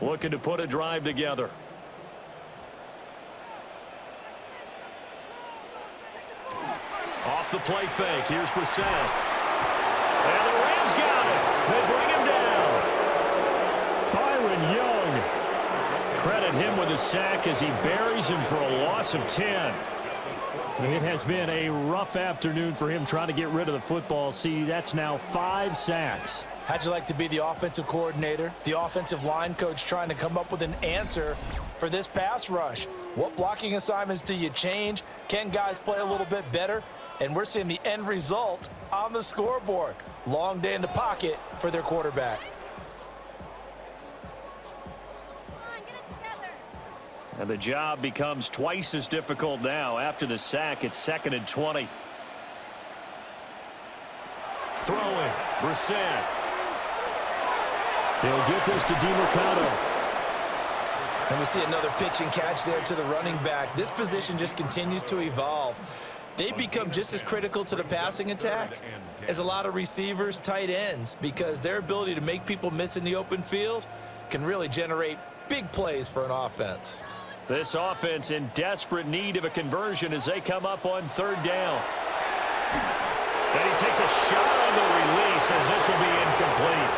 Looking to put a drive together. Off the play fake. Here's Brissett. And the Rams got it. They bring him down. Byron Young. Credit him with a sack as he buries him for a loss of 10. It has been a rough afternoon for him trying to get rid of the football. See, that's now 5 sacks. How'd you like to be the offensive coordinator, the offensive line coach trying to come up with an answer for this pass rush? What blocking assignments do you change? Can guys play a little bit better? And we're seeing the end result on the scoreboard. Long day in the pocket for their quarterback. And the job becomes twice as difficult now. After the sack, it's 2nd and 20. Throwing, Brissett. They'll get this to DeMarcado. And we see another pitch and catch there to the running back. This position just continues to evolve. They become just as critical to the passing attack as a lot of receivers, tight ends, because their ability to make people miss in the open field can really generate big plays for an offense. This offense in desperate need of a conversion as they come up on third down. And he takes a shot on the release as this will be incomplete.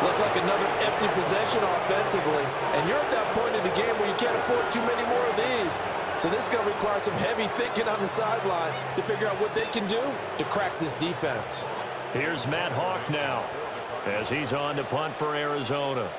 Looks like another empty possession offensively. And you're at that point in the game where you can't afford too many more of these. So this is going to require some heavy thinking on the sideline to figure out what they can do to crack this defense. Here's Matt Hawk now as he's on to punt for Arizona.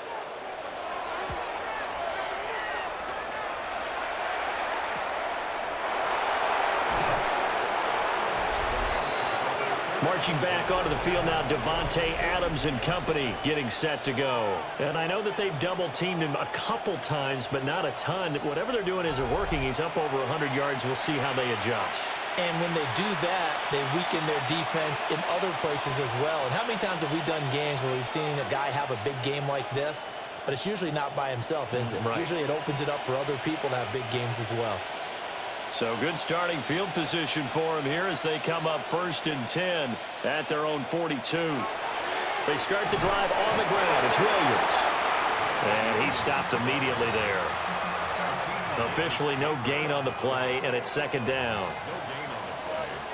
Marching back onto the field now, Devontae Adams and company getting set to go. And I know that they've double-teamed him a couple times, but not a ton. Whatever they're doing isn't working. He's up over 100 yards. We'll see how they adjust. And when they do that, they weaken their defense in other places as well. And how many times have we done games where we've seen a guy have a big game like this, but it's usually not by himself, is it? Right. Usually it opens it up for other people to have big games as well. So good starting field position for him here as they come up 1st and 10 at their own 42. They start the drive on the ground. It's Williams. And he stopped immediately there. Officially no gain on the play, and it's 2nd down.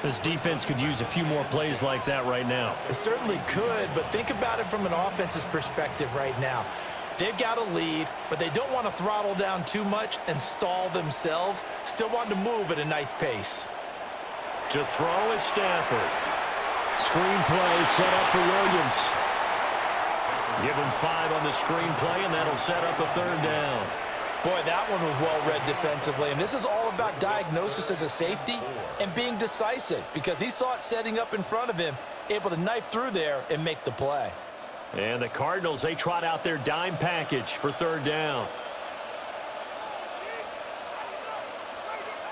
This defense could use a few more plays like that right now. It certainly could, but think about it from an offense's perspective right now. They've got a lead, but they don't want to throttle down too much and stall themselves. Still want to move at a nice pace. To throw is Stafford. Screenplay set up for Williams. Give him 5 on the screenplay, and that'll set up a 3rd down. Boy, that one was well read defensively, and this is all about diagnosis as a safety and being decisive because he saw it setting up in front of him, able to knife through there and make the play. And the Cardinals, they trot out their dime package for 3rd down.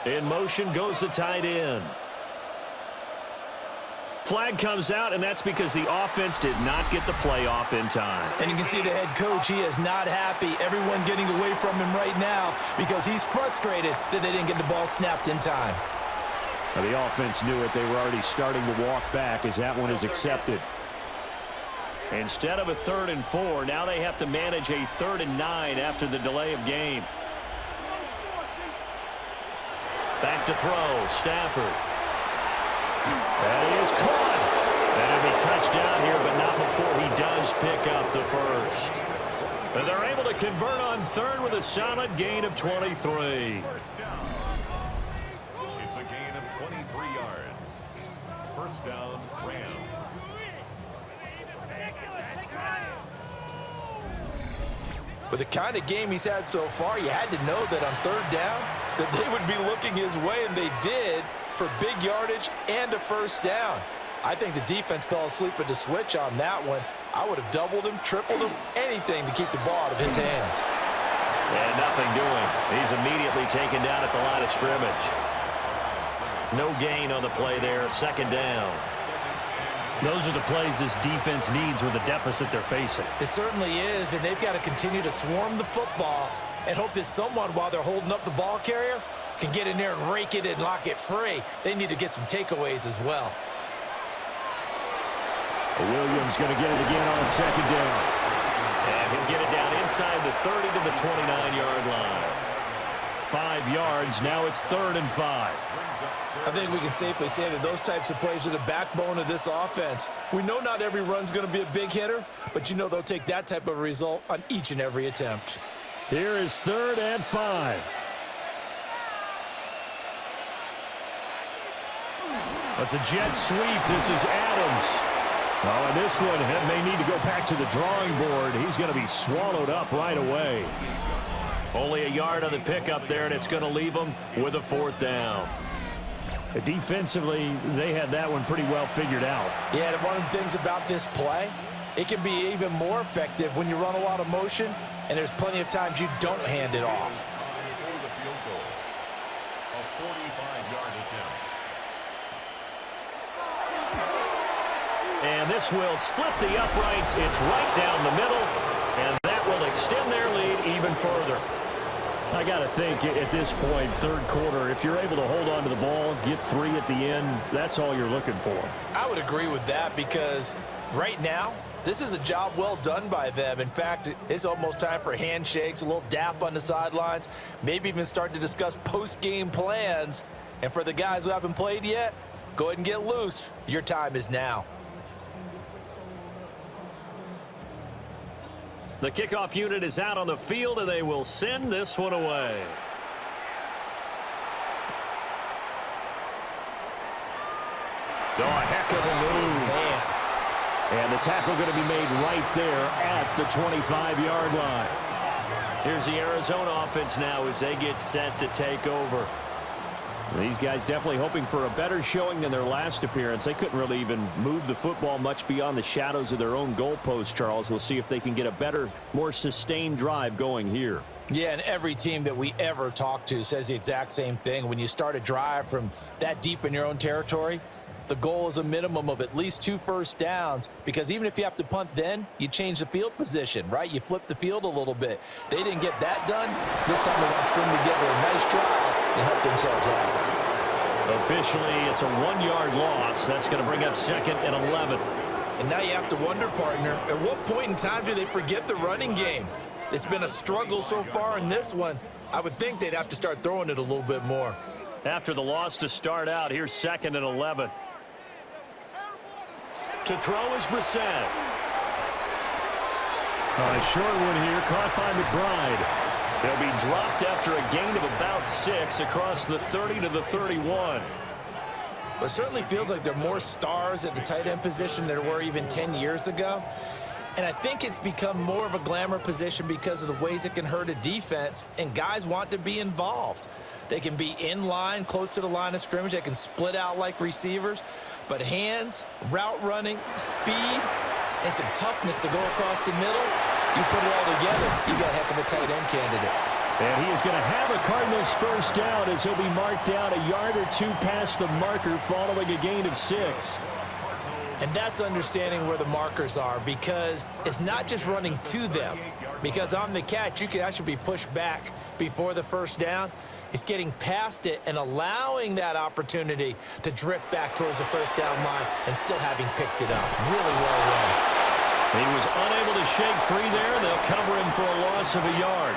In motion goes the tight end. Flag comes out, and that's because the offense did not get the play off in time. And you can see the head coach, he is not happy. Everyone getting away from him right now because he's frustrated that they didn't get the ball snapped in time. Now, the offense knew it. They were already starting to walk back as that one is accepted. Instead of a 3rd and 4, now they have to manage a 3rd and 9 after the delay of game. Back to throw, Stafford. And he is caught. And it'll be touchdown here, but not before he does pick up the 1st. And they're able to convert on 3rd with a solid gain of 23. It's a gain of 23 yards. 1st down, Rams. With the kind of game he's had so far, you had to know that on 3rd down that they would be looking his way, and they did, for big yardage and a 1st down. I think the defense fell asleep at the switch on that one. I would have doubled him, tripled him, anything to keep the ball out of his hands. And nothing doing. He's immediately taken down at the line of scrimmage. No gain on the play there, 2nd down. Those are the plays this defense needs with the deficit they're facing. It certainly is, and they've got to continue to swarm the football and hope that someone, while they're holding up the ball carrier, can get in there and rake it and lock it free. They need to get some takeaways as well. Williams going to get it again on 2nd down. And he'll get it down inside the 30 to the 29-yard line. 5 yards, now it's 3rd and 5. I think we can safely say that those types of plays are the backbone of this offense. We know not every run's going to be a big hitter, but you know they'll take that type of result on each and every attempt. Here is 3rd and 5. That's a jet sweep. This is Adams. Oh, and this one may need to go back to the drawing board. He's going to be swallowed up right away. Only a yard on the pickup there, and it's going to leave them with a 4th down. Defensively, they had that one pretty well figured out. Yeah, and one of the things about this play, it can be even more effective when you run a lot of motion, and there's plenty of times you don't hand it off. A 45-yard attempt. And this will split the uprights. It's right down the middle, and that will extend their lead even further. I got to think at this point, third quarter, if you're able to hold on to the ball, get 3 at the end, that's all you're looking for. I would agree with that because right now, this is a job well done by them. In fact, it's almost time for handshakes, a little dap on the sidelines, maybe even start to discuss post-game plans. And for the guys who haven't played yet, go ahead and get loose. Your time is now. The kickoff unit is out on the field, and they will send this one away. Oh, a heck of a move. Man. And the tackle going to be made right there at the 25-yard line. Here's the Arizona offense now as they get set to take over. These guys definitely hoping for a better showing than their last appearance. They couldn't really even move the football much beyond the shadows of their own goalpost, Charles. We'll see if they can get a better, more sustained drive going here. Yeah, and every team that we ever talk to says the exact same thing. When you start a drive from that deep in your own territory, the goal is a minimum of at least 2 first downs, because even if you have to punt then, you change the field position, right? You flip the field a little bit. They didn't get that done. This time they want to string together a nice drive and help themselves out. Officially, it's a 1-yard loss. That's going to bring up 2nd and 11. And now you have to wonder, partner, at what point in time do they forget the running game? It's been a struggle so far in this one. I would think they'd have to start throwing it a little bit more. After the loss to start out, here's 2nd and 11. To throw is Brissett. A short one here, caught by McBride. They'll be dropped after a gain of about 6 across the 30 to the 31. Well, it certainly feels like there are more stars at the tight end position than there were even 10 years ago. And I think it's become more of a glamour position because of the ways it can hurt a defense, and guys want to be involved. They can be in line, close to the line of scrimmage. They can split out like receivers. But hands, route running, speed, and some toughness to go across the middle, you put it all together, you got a heck of a tight end candidate. And he is going to have a Cardinals first down as he'll be marked down a yard or 2 past the marker following a gain of 6. And that's understanding where the markers are, because it's not just running to them. Because on the catch, you can actually be pushed back before the first down. It's getting past it and allowing that opportunity to drift back towards the first down line and still having picked it up. Really well run. He was unable to shake free there. They'll cover him for a loss of a yard.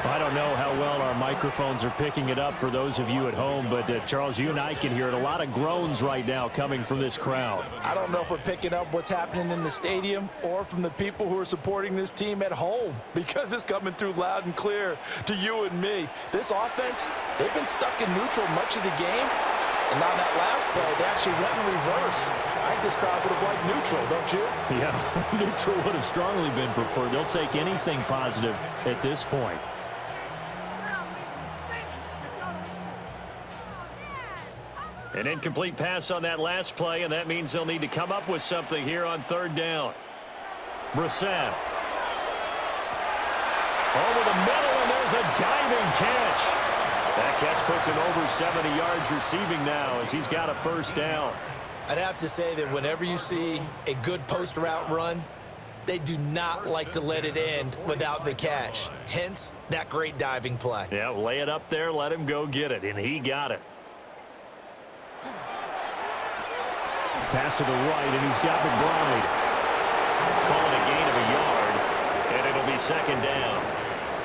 I don't know how well our microphones are picking it up for those of you at home, but Charles, you and I can hear it. A lot of groans right now coming from this crowd. I don't know if we're picking up what's happening in the stadium or from the people who are supporting this team at home, because it's coming through loud and clear to you and me. This offense, they've been stuck in neutral much of the game, and on that last play, they actually went in reverse. I think this crowd would have liked neutral, don't you? Yeah, neutral would have strongly been preferred. They'll take anything positive at this point. An incomplete pass on that last play, and that means they'll need to come up with something here on 3rd down. Brissett. Over the middle, and there's a diving catch. That catch puts him over 70 yards receiving now as he's got a first down. I'd have to say that whenever you see a good post route run, they do not like to let it end without the catch. Hence, that great diving play. Yeah, lay it up there, let him go get it, and he got it. Pass to the right, and he's got McBride. Calling a gain of a yard, and it'll be 2nd down.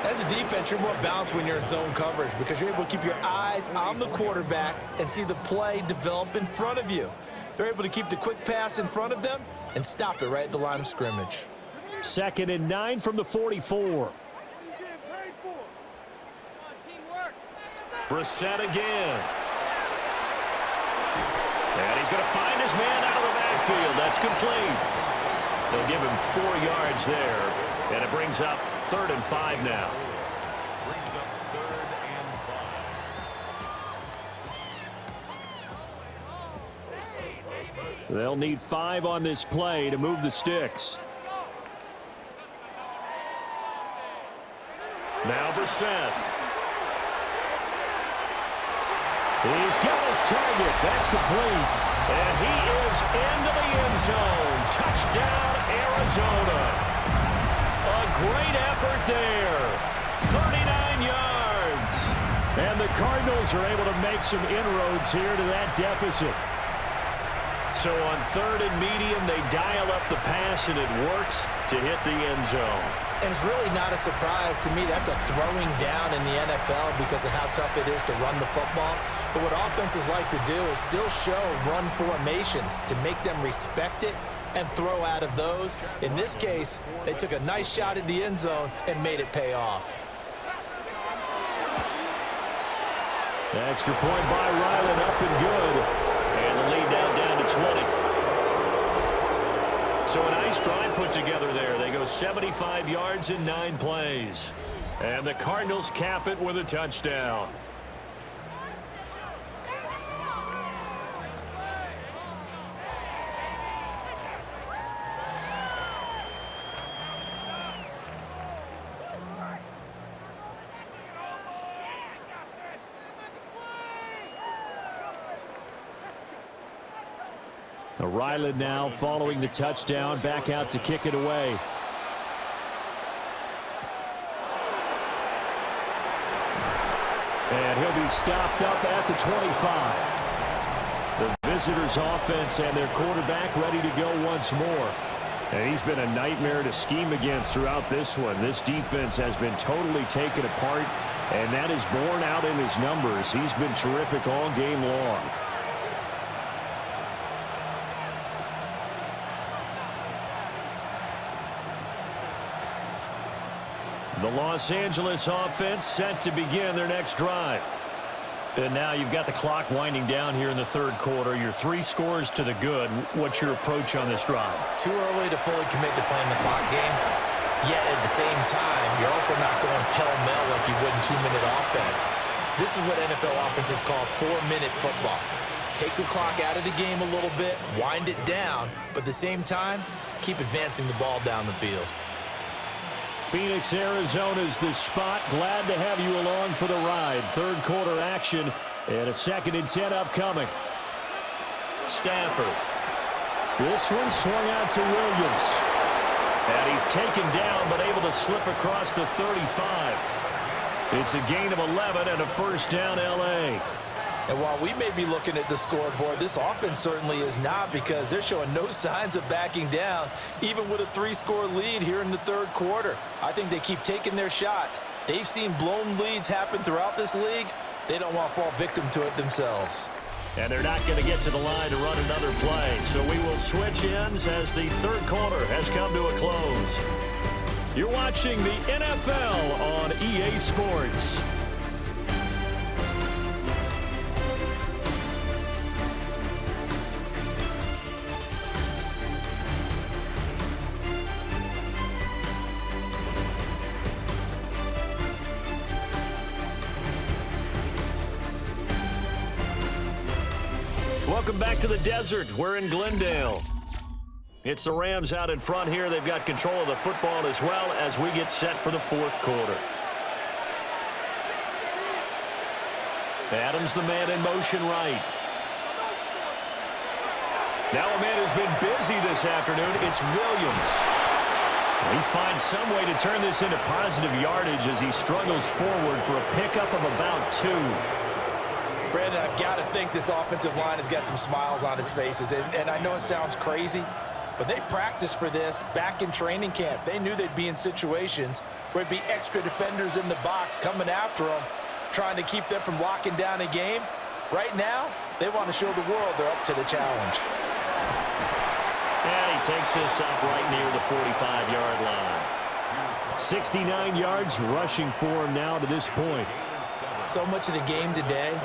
As a defense, you're more balanced when you're in zone coverage because you're able to keep your eyes on the quarterback and see the play develop in front of you. They're able to keep the quick pass in front of them and stop it right at the line of scrimmage. 2nd and 9 from the 44. Brissett again. And he's going to find his man out of the backfield. That's complete. They'll give him 4 yards there. And it brings up 3rd and 5 now. Brings up 3rd and 5. They'll need 5 on this play to move the sticks. Now Brissett. He's got his target. That's complete. And he is into the end zone. Touchdown, Arizona. A great effort there. 39 yards. And the Cardinals are able to make some inroads here to that deficit. So on 3rd and medium, they dial up the pass, and it works to hit the end zone. And it's really not a surprise to me. That's a throwing down in the NFL because of how tough it is to run the football. But what offenses like to do is still show run formations to make them respect it and throw out of those. In this case, they took a nice shot at the end zone and made it pay off. The extra point by Ryland up and good. And the lead down to 20. So a nice drive put together there. They go 75 yards in 9 plays. And the Cardinals cap it with a touchdown. Ryland now following the touchdown, back out to kick it away. And he'll be stopped up at the 25. The visitors' offense and their quarterback ready to go once more. And he's been a nightmare to scheme against throughout this one. This defense has been totally taken apart, and that is borne out in his numbers. He's been terrific all game long. The Los Angeles offense set to begin their next drive. And now you've got the clock winding down here in the 3rd quarter. You're 3 scores to the good. What's your approach on this drive? Too early to fully commit to playing the clock game. Yet at the same time, you're also not going pell-mell like you would in 2-minute offense. This is what NFL offenses call 4-minute football. Take the clock out of the game a little bit, wind it down, but at the same time, keep advancing the ball down the field. Phoenix, Arizona's the spot. Glad to have you along for the ride. 3rd quarter action and a 2nd and 10 upcoming. Stafford. This one swung out to Williams. And he's taken down but able to slip across the 35. It's a gain of 11 and a first down L.A. And while we may be looking at the scoreboard, this offense certainly is not, because they're showing no signs of backing down, even with a 3-score lead here in the 3rd quarter. I think they keep taking their shots. They've seen blown leads happen throughout this league. They don't want to fall victim to it themselves. And they're not going to get to the line to run another play. So we will switch ends as the 3rd quarter has come to a close. You're watching the NFL on EA Sports. Welcome back to the desert. We're in Glendale. It's the Rams out in front here. They've got control of the football as well as we get set for the 4th quarter. Adams, the man in motion right. Now a man who's been busy this afternoon. It's Williams. He finds some way to turn this into positive yardage as he struggles forward for a pickup of about 2. Brandon, I've got to think this offensive line has got some smiles on its faces. And I know it sounds crazy, but they practiced for this back in training camp. They knew they'd be in situations where there'd be extra defenders in the box coming after them, trying to keep them from locking down a game. Right now, they want to show the world they're up to the challenge. And he takes this up right near the 45-yard line. 69 yards rushing for him now to this point. So much of the game today,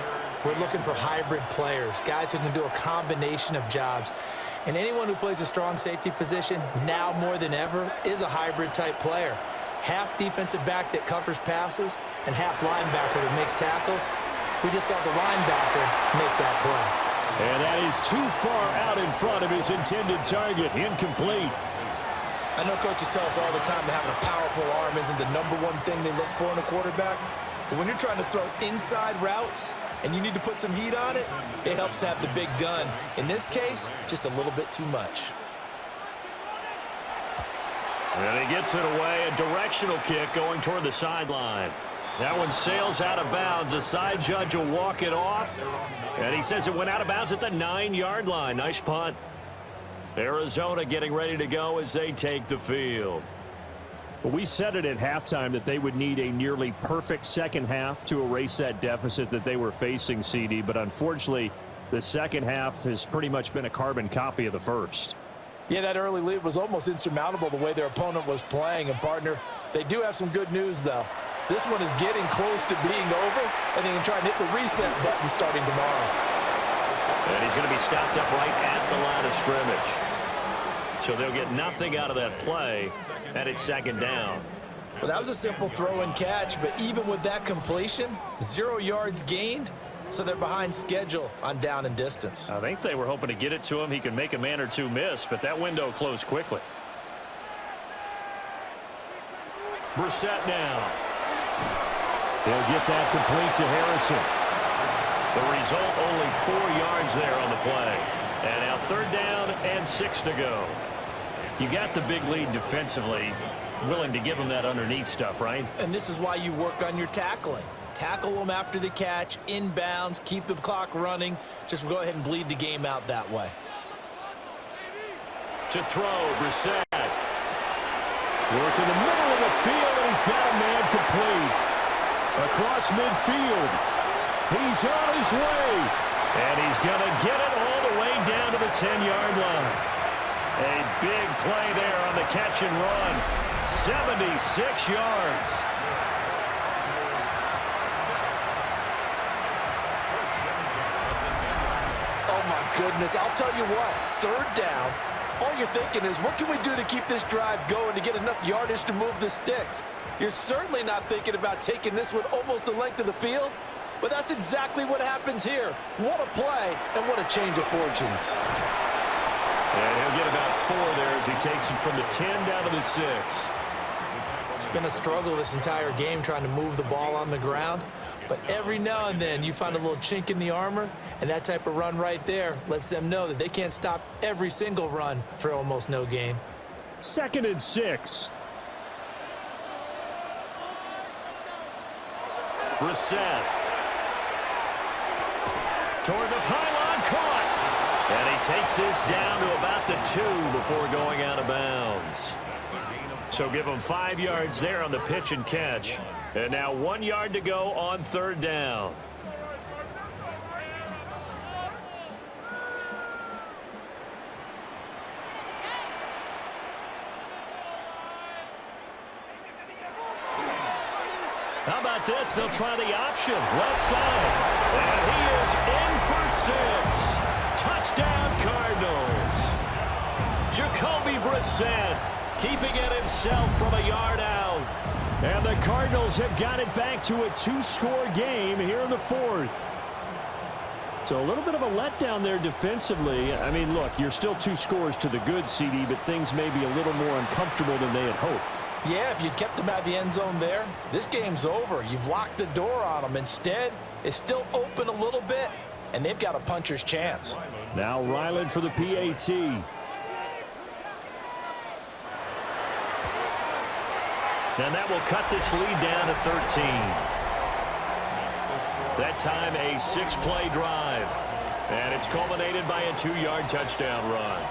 we're looking for hybrid players, guys who can do a combination of jobs. And anyone who plays a strong safety position, now more than ever, is a hybrid-type player. Half defensive back that covers passes and half linebacker that makes tackles. We just saw the linebacker make that play. And that is too far out in front of his intended target. Incomplete. I know coaches tell us all the time that having a powerful arm isn't the #1 thing they look for in a quarterback. But when you're trying to throw inside routes and you need to put some heat on it, it helps to have the big gun. In this case, just a little bit too much. And he gets it away, a directional kick going toward the sideline. That one sails out of bounds. The side judge will walk it off. And he says it went out of bounds at the 9-yard line. Nice punt. Arizona getting ready to go as they take the field. Well, we said it at halftime that they would need a nearly perfect second half to erase that deficit that they were facing, CD. But unfortunately, the second half has pretty much been a carbon copy of the first. Yeah, that early lead was almost insurmountable the way their opponent was playing. And, partner, they do have some good news, though. This one is getting close to being over, and they can try and hit the reset button starting tomorrow. And he's going to be stopped up right at the line of scrimmage. So they'll get nothing out of that play, and it's second down. Well, that was a simple throw and catch, but even with that completion, 0 yards gained, so they're behind schedule on down and distance. I think they were hoping to get it to him. He can make a man or two miss, but that window closed quickly. Brissett now. They'll get that complete to Harrison. The result, only 4 yards there on the play. And now 3rd down and 6 to go. You got the big lead defensively. Willing to give them that underneath stuff, right? And this is why you work on your tackling. Tackle them after the catch, inbounds, keep the clock running. Just go ahead and bleed the game out that way. To throw, Brissett. Work in the middle of the field, and he's got a man complete. Across midfield. He's on his way. And he's going to get it all the way down to the 10-yard line. A big play there on the catch and run. 76 yards. Oh, my goodness. I'll tell you what. 3rd down. All you're thinking is, what can we do to keep this drive going to get enough yardage to move the sticks? You're certainly not thinking about taking this one almost the length of the field, but that's exactly what happens here. What a play, and what a change of fortunes. And he'll get about 4 there as he takes it from the 10 down to the 6. It's been a struggle this entire game trying to move the ball on the ground, but every now and then you find a little chink in the armor, and that type of run right there lets them know that they can't stop every single run for almost no gain. 2nd and 6. Brissett. Toward the pylon, caught. And he takes this down to about the 2 before going out of bounds. So give him 5 yards there on the pitch and catch. And now 1 yard to go on 3rd down. How about this? They'll try the option. Left side. And he is in for 6. Touchdown, Cardinals. Jacoby Brissett keeping it himself from a yard out. And the Cardinals have got it back to a 2-score game here in the 4th. So a little bit of a letdown there defensively. I mean, look, you're still 2 scores to the good, CD, but things may be a little more uncomfortable than they had hoped. Yeah, if you'd kept them out of the end zone there, this game's over. You've locked the door on them. Instead, it's still open a little bit, and they've got a puncher's chance. Now Ryland for the PAT. And that will cut this lead down to 13. That time a 6-play drive. And it's culminated by a 2-yard touchdown run.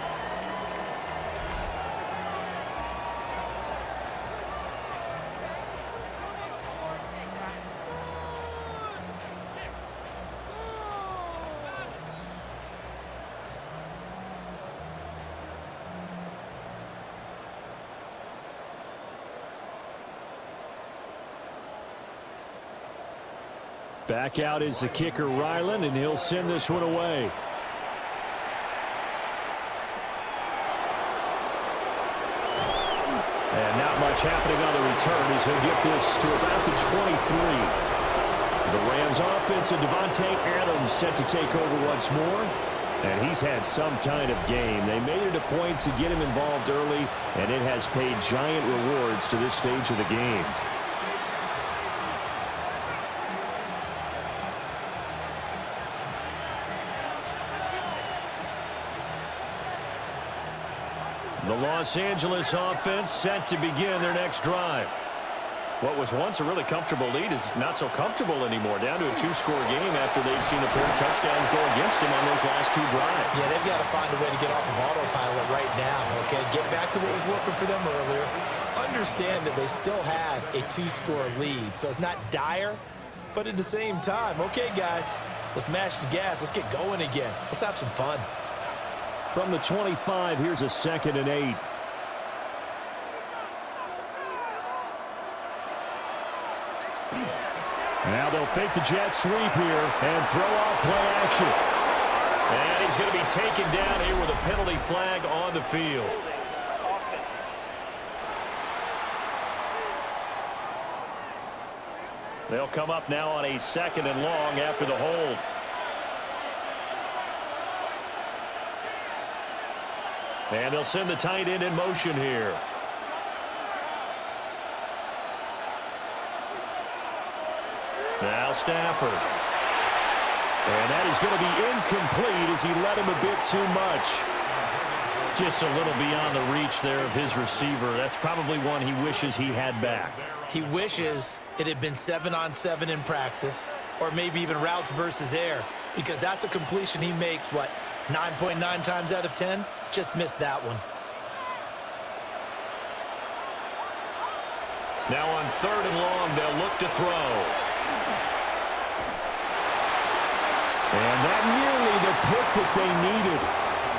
Back out is the kicker, Ryland, and he'll send this one away. And not much happening on the return as he'll get this to about the 23. The Rams offense and Devontae Adams set to take over once more. And he's had some kind of game. They made it a point to get him involved early, and it has paid giant rewards to this stage of the game. The Los Angeles offense set to begin their next drive. What was once a really comfortable lead is not so comfortable anymore. Down to a 2-score game after they've seen a pair of touchdowns go against them on those last 2 drives. Yeah, they've got to find a way to get off of autopilot right now, okay? Get back to what was working for them earlier. Understand that they still have a 2-score lead, so it's not dire, but at the same time, okay, guys, let's mash the gas. Let's get going again. Let's have some fun. From the 25, here's a 2nd and 8. Now they'll fake the jet sweep here and throw off play action. And he's going to be taken down here with a penalty flag on the field. They'll come up now on a 2nd and long after the hold. And they'll send the tight end in motion here. Now Stafford. And that is going to be incomplete as he led him a bit too much. Just a little beyond the reach there of his receiver. That's probably one he wishes he had back. He wishes it had been 7-on-7 in practice, or maybe even routes versus air, because that's a completion he makes, 9.9 times out of 10? Just missed that one. Now on 3rd and long, they'll look to throw. And that nearly the pick that they needed.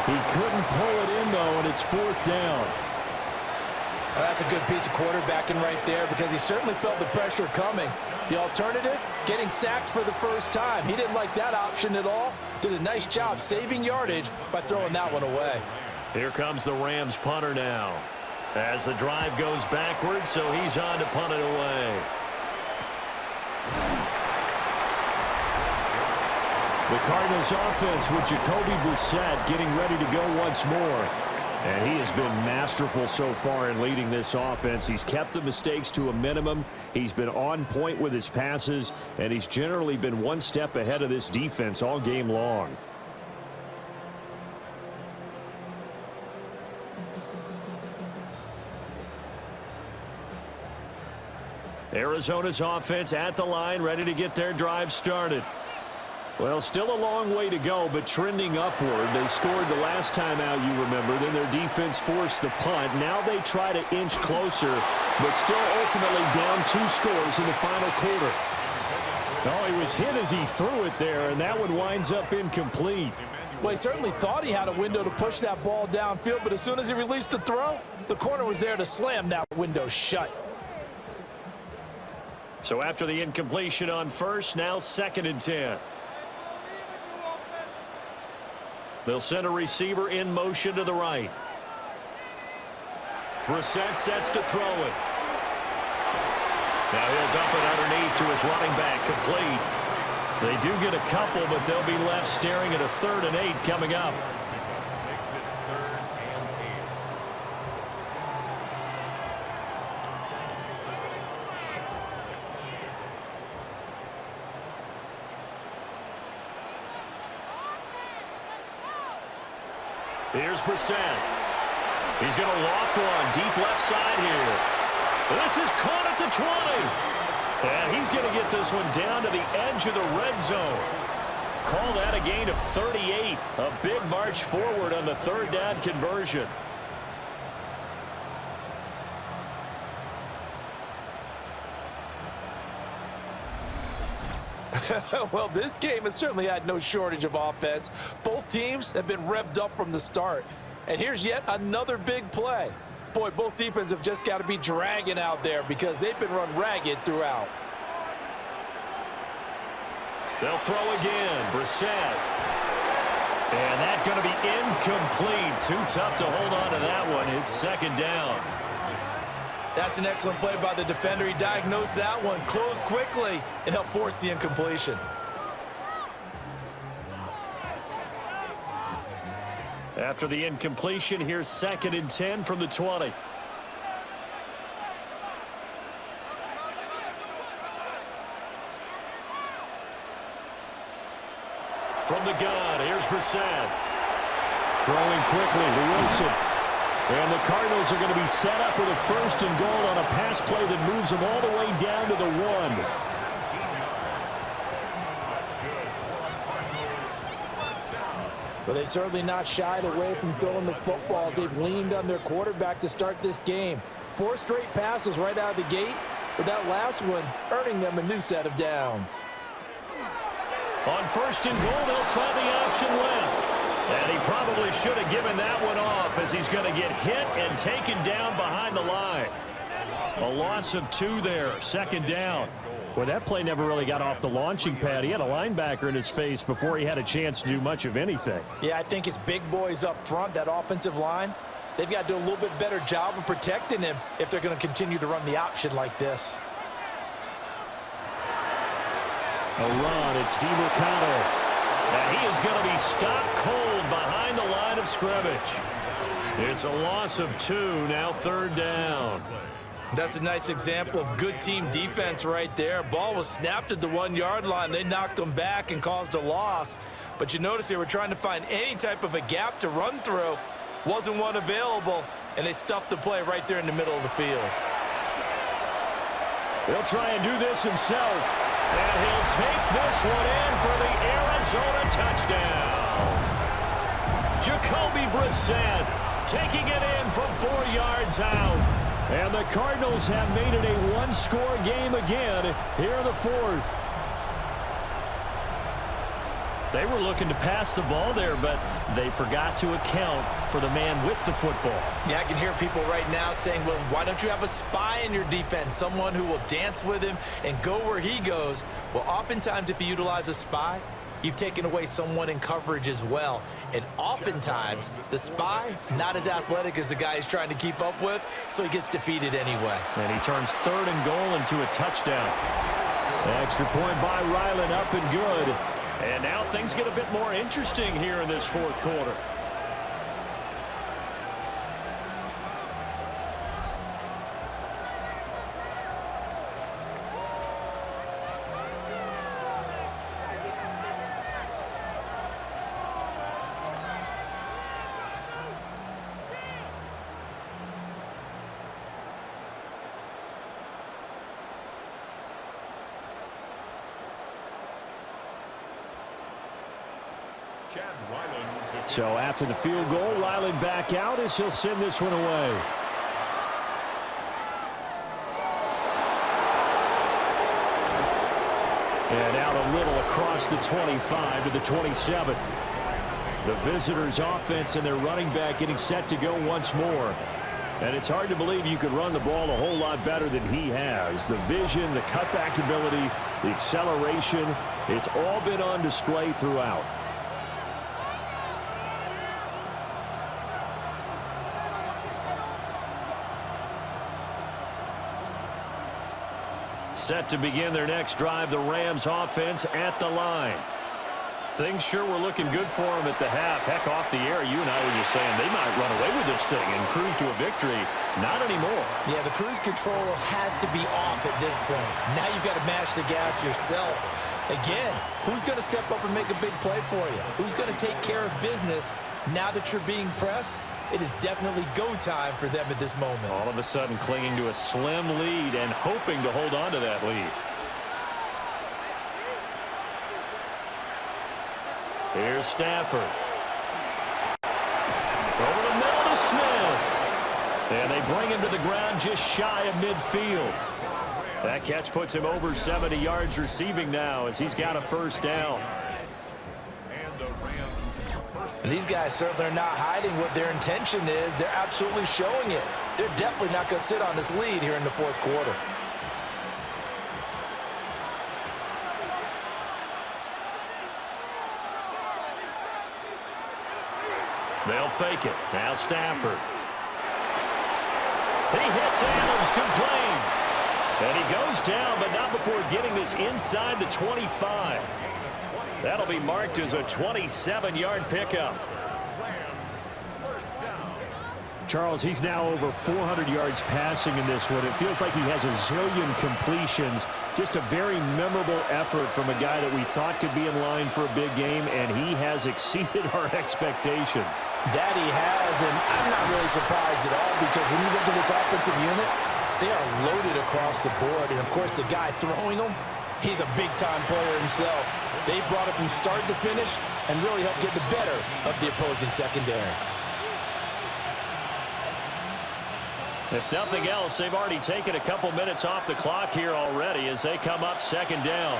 He couldn't pull it in, though, and it's 4th down. Well, that's a good piece of quarterbacking right there because he certainly felt the pressure coming. The alternative, getting sacked for the first time. He didn't like that option at all. Did a nice job saving yardage by throwing that one away. Here comes the Rams punter now. As the drive goes backwards, so he's on to punt it away. The Cardinals offense with Jacoby Brissett getting ready to go once more. And he has been masterful so far in leading this offense. He's kept the mistakes to a minimum. He's been on point with his passes, and he's generally been one step ahead of this defense all game long. Arizona's offense at the line, ready to get their drive started. Well, still a long way to go, but trending upward. They scored the last time out, you remember. Then their defense forced the punt. Now they try to inch closer, but still ultimately down 2 scores in the final quarter. Oh, he was hit as he threw it there, and that one winds up incomplete. Well, he certainly thought he had a window to push that ball downfield, but as soon as he released the throw, the corner was there to slam that window shut. So after the incompletion on 1st, now 2nd and 10. They'll send a receiver in motion to the right. Brissett sets to throw it. Now he'll dump it underneath to his running back, complete. They do get a couple, but they'll be left staring at a 3rd and 8 coming up. Here's Brissett. He's going to loft one deep left side here. This is caught at the 20. And he's going to get this one down to the edge of the red zone. Call that a gain of 38. A big march forward on the 3rd down conversion. Well, this game has certainly had no shortage of offense. Both teams have been revved up from the start. And here's yet another big play. Boy, both defenses have just got to be dragging out there because they've been run ragged throughout. They'll throw again. Brissett. And that's going to be incomplete. Too tough to hold on to that one. It's 2nd down. That's an excellent play by the defender. He diagnosed that one, closed quickly, and helped force the incompletion. After the incompletion, here's 2nd and 10 from the 20. From the gun, here's Brissett. Throwing quickly to Wilson. And the Cardinals are going to be set up with a 1st and goal on a pass play that moves them all the way down to the 1. But they've certainly not shied away from throwing the footballs. They've leaned on their quarterback to start this game. 4 straight passes right out of the gate, with that last one earning them a new set of downs. On 1st and goal, they'll try the option left. And he probably should have given that one off, as he's going to get hit and taken down behind the line. A loss of 2 there, 2nd down. Well, that play never really got off the launching pad. He had a linebacker in his face before he had a chance to do much of anything. Yeah, I think it's big boys up front, that offensive line. They've got to do a little bit better job of protecting him if they're going to continue to run the option like this. A run, it's DeMarcano. And he is going to be stopped cold behind the line of scrimmage. It's a loss of 2, now 3rd down. That's a nice example of good team defense right there. Ball was snapped at the 1-yard line. They knocked them back and caused a loss. But you notice they were trying to find any type of a gap to run through. Wasn't one available, and they stuffed the play right there in the middle of the field. He'll try and do this himself. And he'll take this one in for the Arizona touchdown. Jacoby Brissett taking it in from 4 yards out. And the Cardinals have made it a 1-score game again here in the 4th. They were looking to pass the ball there, but they forgot to account for the man with the football. Yeah, I can hear people right now saying, well, why don't you have a spy in your defense, someone who will dance with him and go where he goes? Well, oftentimes if you utilize a spy, you've taken away someone in coverage as well. And oftentimes, the spy, not as athletic as the guy he's trying to keep up with, so he gets defeated anyway. And he turns 3rd and goal into a touchdown. Extra point by Ryland, up and good. And now things get a bit more interesting here in this 4th quarter. So after the field goal, Ryland back out as he'll send this one away. And out a little across the 25 to the 27. The visitors' offense and their running back getting set to go once more. And it's hard to believe you could run the ball a whole lot better than he has. The vision, the cutback ability, the acceleration, it's all been on display throughout. Set to begin their next drive, the Rams offense at the line. Things sure were looking good for them at the half. Heck, off the air, you and I were just saying they might run away with this thing and cruise to a victory. Not anymore. Yeah, the cruise control has to be off at this point. Now you've got to mash the gas yourself. Again, who's going to step up and make a big play for you? Who's going to take care of business now that you're being pressed? It is definitely go time for them at this moment. All of a sudden clinging to a slim lead and hoping to hold on to that lead. Here's Stafford. Over the middle to Smith. And they bring him to the ground just shy of midfield. That catch puts him over 70 yards receiving now as he's got a 1st down. And these guys certainly are not hiding what their intention is. They're absolutely showing it. They're definitely not going to sit on this lead here in the 4th quarter. They'll fake it. Now Stafford. He hits Adams, complained. And he goes down, but not before getting this inside the 25. That'll be marked as a 27-yard pickup. Charles, he's now over 400 yards passing in this one. It feels like he has a zillion completions. Just a very memorable effort from a guy that we thought could be in line for a big game, and he has exceeded our expectations. That he has, and I'm not really surprised at all because when you look at this offensive unit, they are loaded across the board. And, of course, the guy throwing them, he's a big-time player himself. They brought it from start to finish and really helped get the better of the opposing secondary. If nothing else, they've already taken a couple minutes off the clock here already as they come up second down.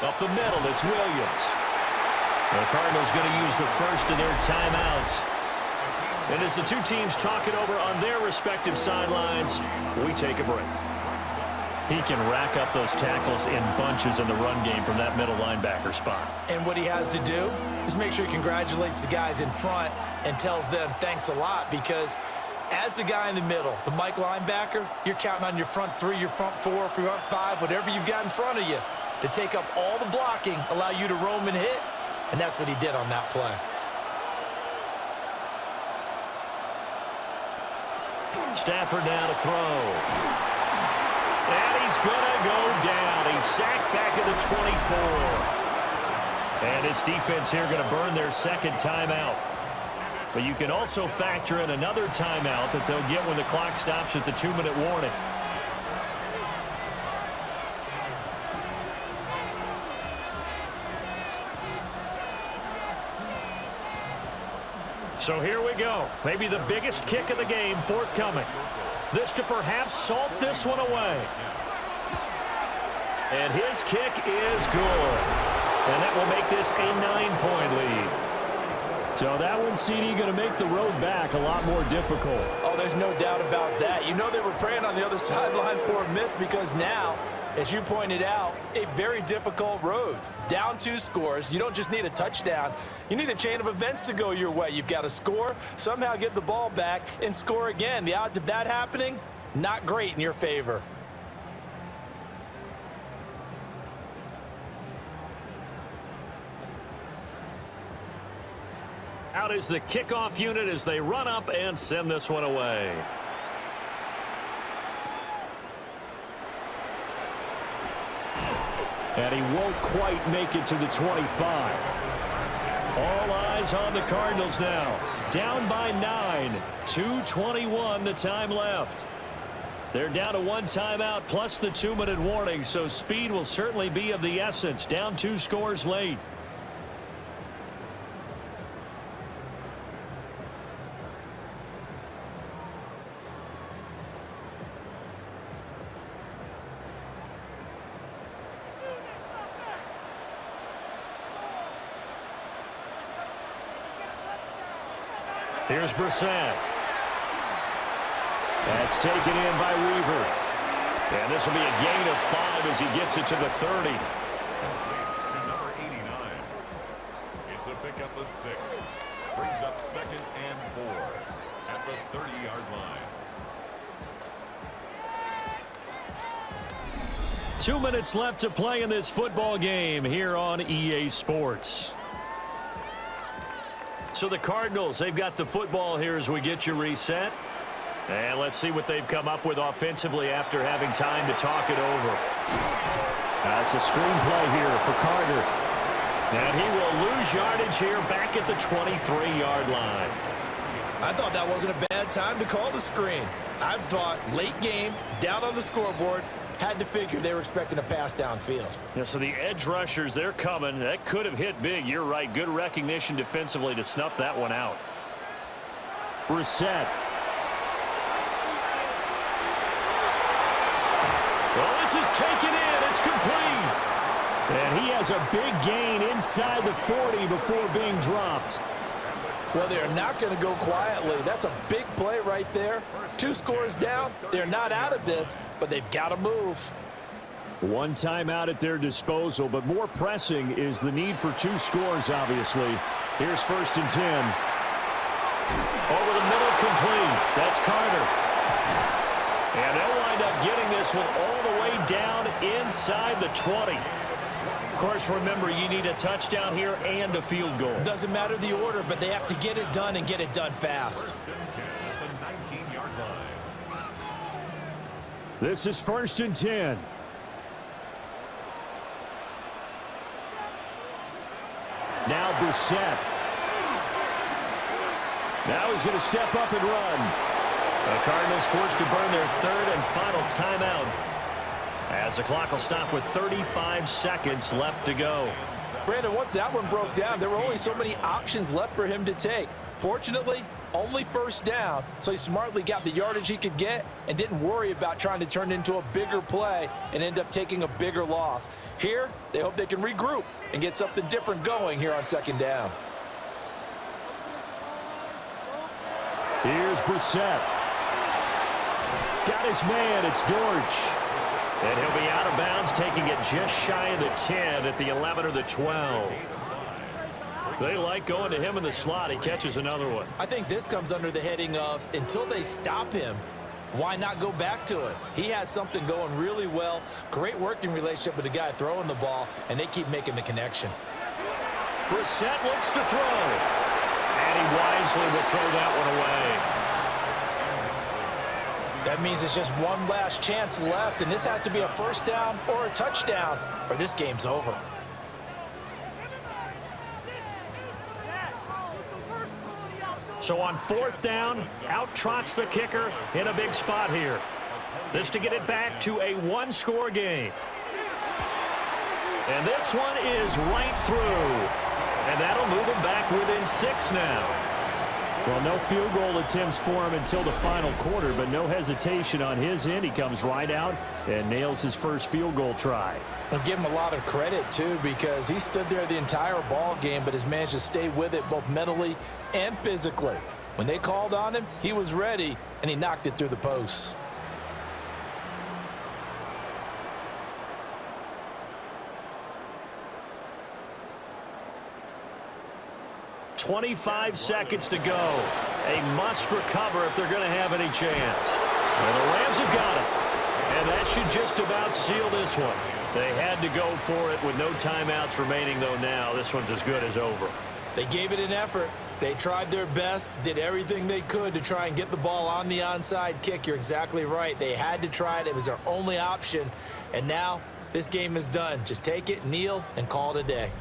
Up the middle, it's Williams. The Cardinals going to use the first of their timeouts. And as the two teams talk it over on their respective sidelines, we take a break. He can rack up those tackles in bunches in the run game from that middle linebacker spot. And what he has to do is make sure he congratulates the guys in front and tells them thanks a lot, because as the guy in the middle, the Mike linebacker, you're counting on your front three, your front four, front five, whatever you've got in front of you to take up all the blocking, allow you to roam and hit. And that's what he did on that play. Stafford now to throw. And he's going to go down. He's sacked back at the 24. And his defense here going to burn their second timeout. But you can also factor in another timeout that they'll get when the clock stops at the 2-minute warning. So here we go. Maybe the biggest kick of the game forthcoming. This to perhaps salt this one away. And his kick is good. And that will make this a 9-point lead. So that one, CD, going to make the road back a lot more difficult. Oh, there's no doubt about that. You know they were praying on the other sideline for a miss, because now, as you pointed out, a very difficult road. Down 2 scores. You don't just need a touchdown. You need a chain of events to go your way. You've got to score, somehow get the ball back, and score again. The odds of that happening, not great in your favor. Out is the kickoff unit as they run up and send this one away. And he won't quite make it to the 25. All eyes on the Cardinals now. Down by 9. 2:21 the time left. They're down to 1 timeout plus the 2-minute warning, so speed will certainly be of the essence. Down 2 scores late. Here's Brissett. That's taken in by Weaver. And this will be a gain of 5 as he gets it to the 30. To number 89. It's a pickup of 6. Brings up 2nd and 4 at the 30-yard line. 2 minutes left to play in this football game here on EA Sports. So the Cardinals, they've got the football here as we get you reset. And let's see what they've come up with offensively after having time to talk it over. That's a screenplay here for Carter. And he will lose yardage here back at the 23-yard line. I thought that wasn't a bad time to call the screen. I thought late game, down on the scoreboard, had to figure they were expecting a pass downfield. Yeah, so the edge rushers, they're coming. That could have hit big. You're right. Good recognition defensively to snuff that one out. Brissett. Well, this is taken in. It's complete. And he has a big gain inside the 40 before being dropped. Well, they're not going to go quietly. That's a big play right there. 2 scores down. They're not out of this, but they've got to move. 1 timeout at their disposal, but more pressing is the need for 2 scores, obviously. Here's 1st and 10. Over the middle, complete. That's Carter. And they'll wind up getting this one all the way down inside the 20. Of course, remember, you need a touchdown here and a field goal. Doesn't matter the order, but they have to get it done and get it done fast. 1st and 10 at the 19-yard line. This is 1st and 10. Now Brissett. Now he's going to step up and run. The Cardinals forced to burn their third and final timeout, as the clock will stop with 35 seconds left to go. Brandon, once that one broke down, there were only so many options left for him to take. Fortunately, only first down, so he smartly got the yardage he could get and didn't worry about trying to turn it into a bigger play and end up taking a bigger loss. Here, they hope they can regroup and get something different going here on second down. Here's Brissett. Got his man. It's Dortch. And he'll be out of bounds, taking it just shy of the 10 at the 11 or the 12. They like going to him in the slot. He catches another one. I think this comes under the heading of, until they stop him, why not go back to it? He has something going really well. Great working relationship with the guy throwing the ball, and they keep making the connection. Brissett looks to throw. And he wisely will throw that one away. That means it's just one last chance left, and this has to be a first down or a touchdown, or this game's over. So on fourth down, out trots the kicker in a big spot here. This to get it back to a one-score game. And this one is right through. And that'll move him back within 6 now. Well, no field goal attempts for him until the final quarter, but no hesitation on his end. He comes right out and nails his first field goal try. I'll give him a lot of credit, too, because he stood there the entire ball game, but has managed to stay with it both mentally and physically. When they called on him, he was ready, and he knocked it through the posts. 25 seconds to go. A must recover if they're going to have any chance. And the Rams have got it. And that should just about seal this one. They had to go for it with no timeouts remaining, though. Now this one's as good as over. They gave it an effort. They tried their best, did everything they could to try and get the ball on the onside kick. You're exactly right. They had to try it. It was their only option. And now this game is done. Just take it, kneel, and call it a day.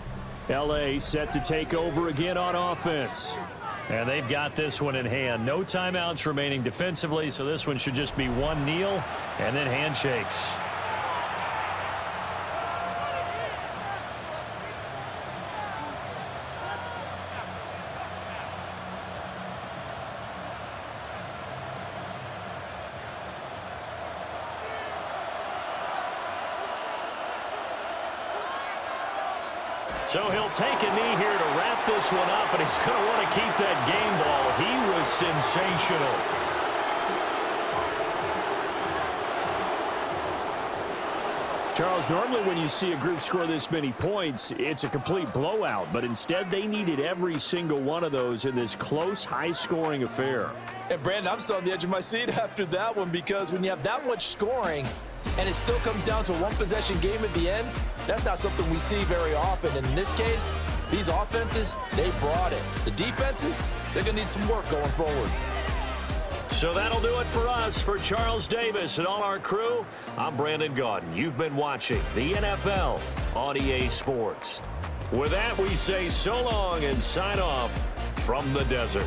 L.A. set to take over again on offense. And they've got this one in hand. No timeouts remaining defensively, so this one should just be one kneel and then handshakes. So he'll take a knee here to wrap this one up, and he's going to want to keep that game ball. He was sensational. Charles, normally when you see a group score this many points, it's a complete blowout, but instead they needed every single one of those in this close, high-scoring affair. And Brandon, I'm still on the edge of my seat after that one, because when you have that much scoring and it still comes down to a one-possession game at the end, that's not something we see very often. And in this case, these offenses, they brought it. The defenses, they're going to need some work going forward. So that'll do it for us. For Charles Davis and all our crew, I'm Brandon Gaudin. You've been watching the NFL on EA Sports. With that, we say so long and sign off from the desert.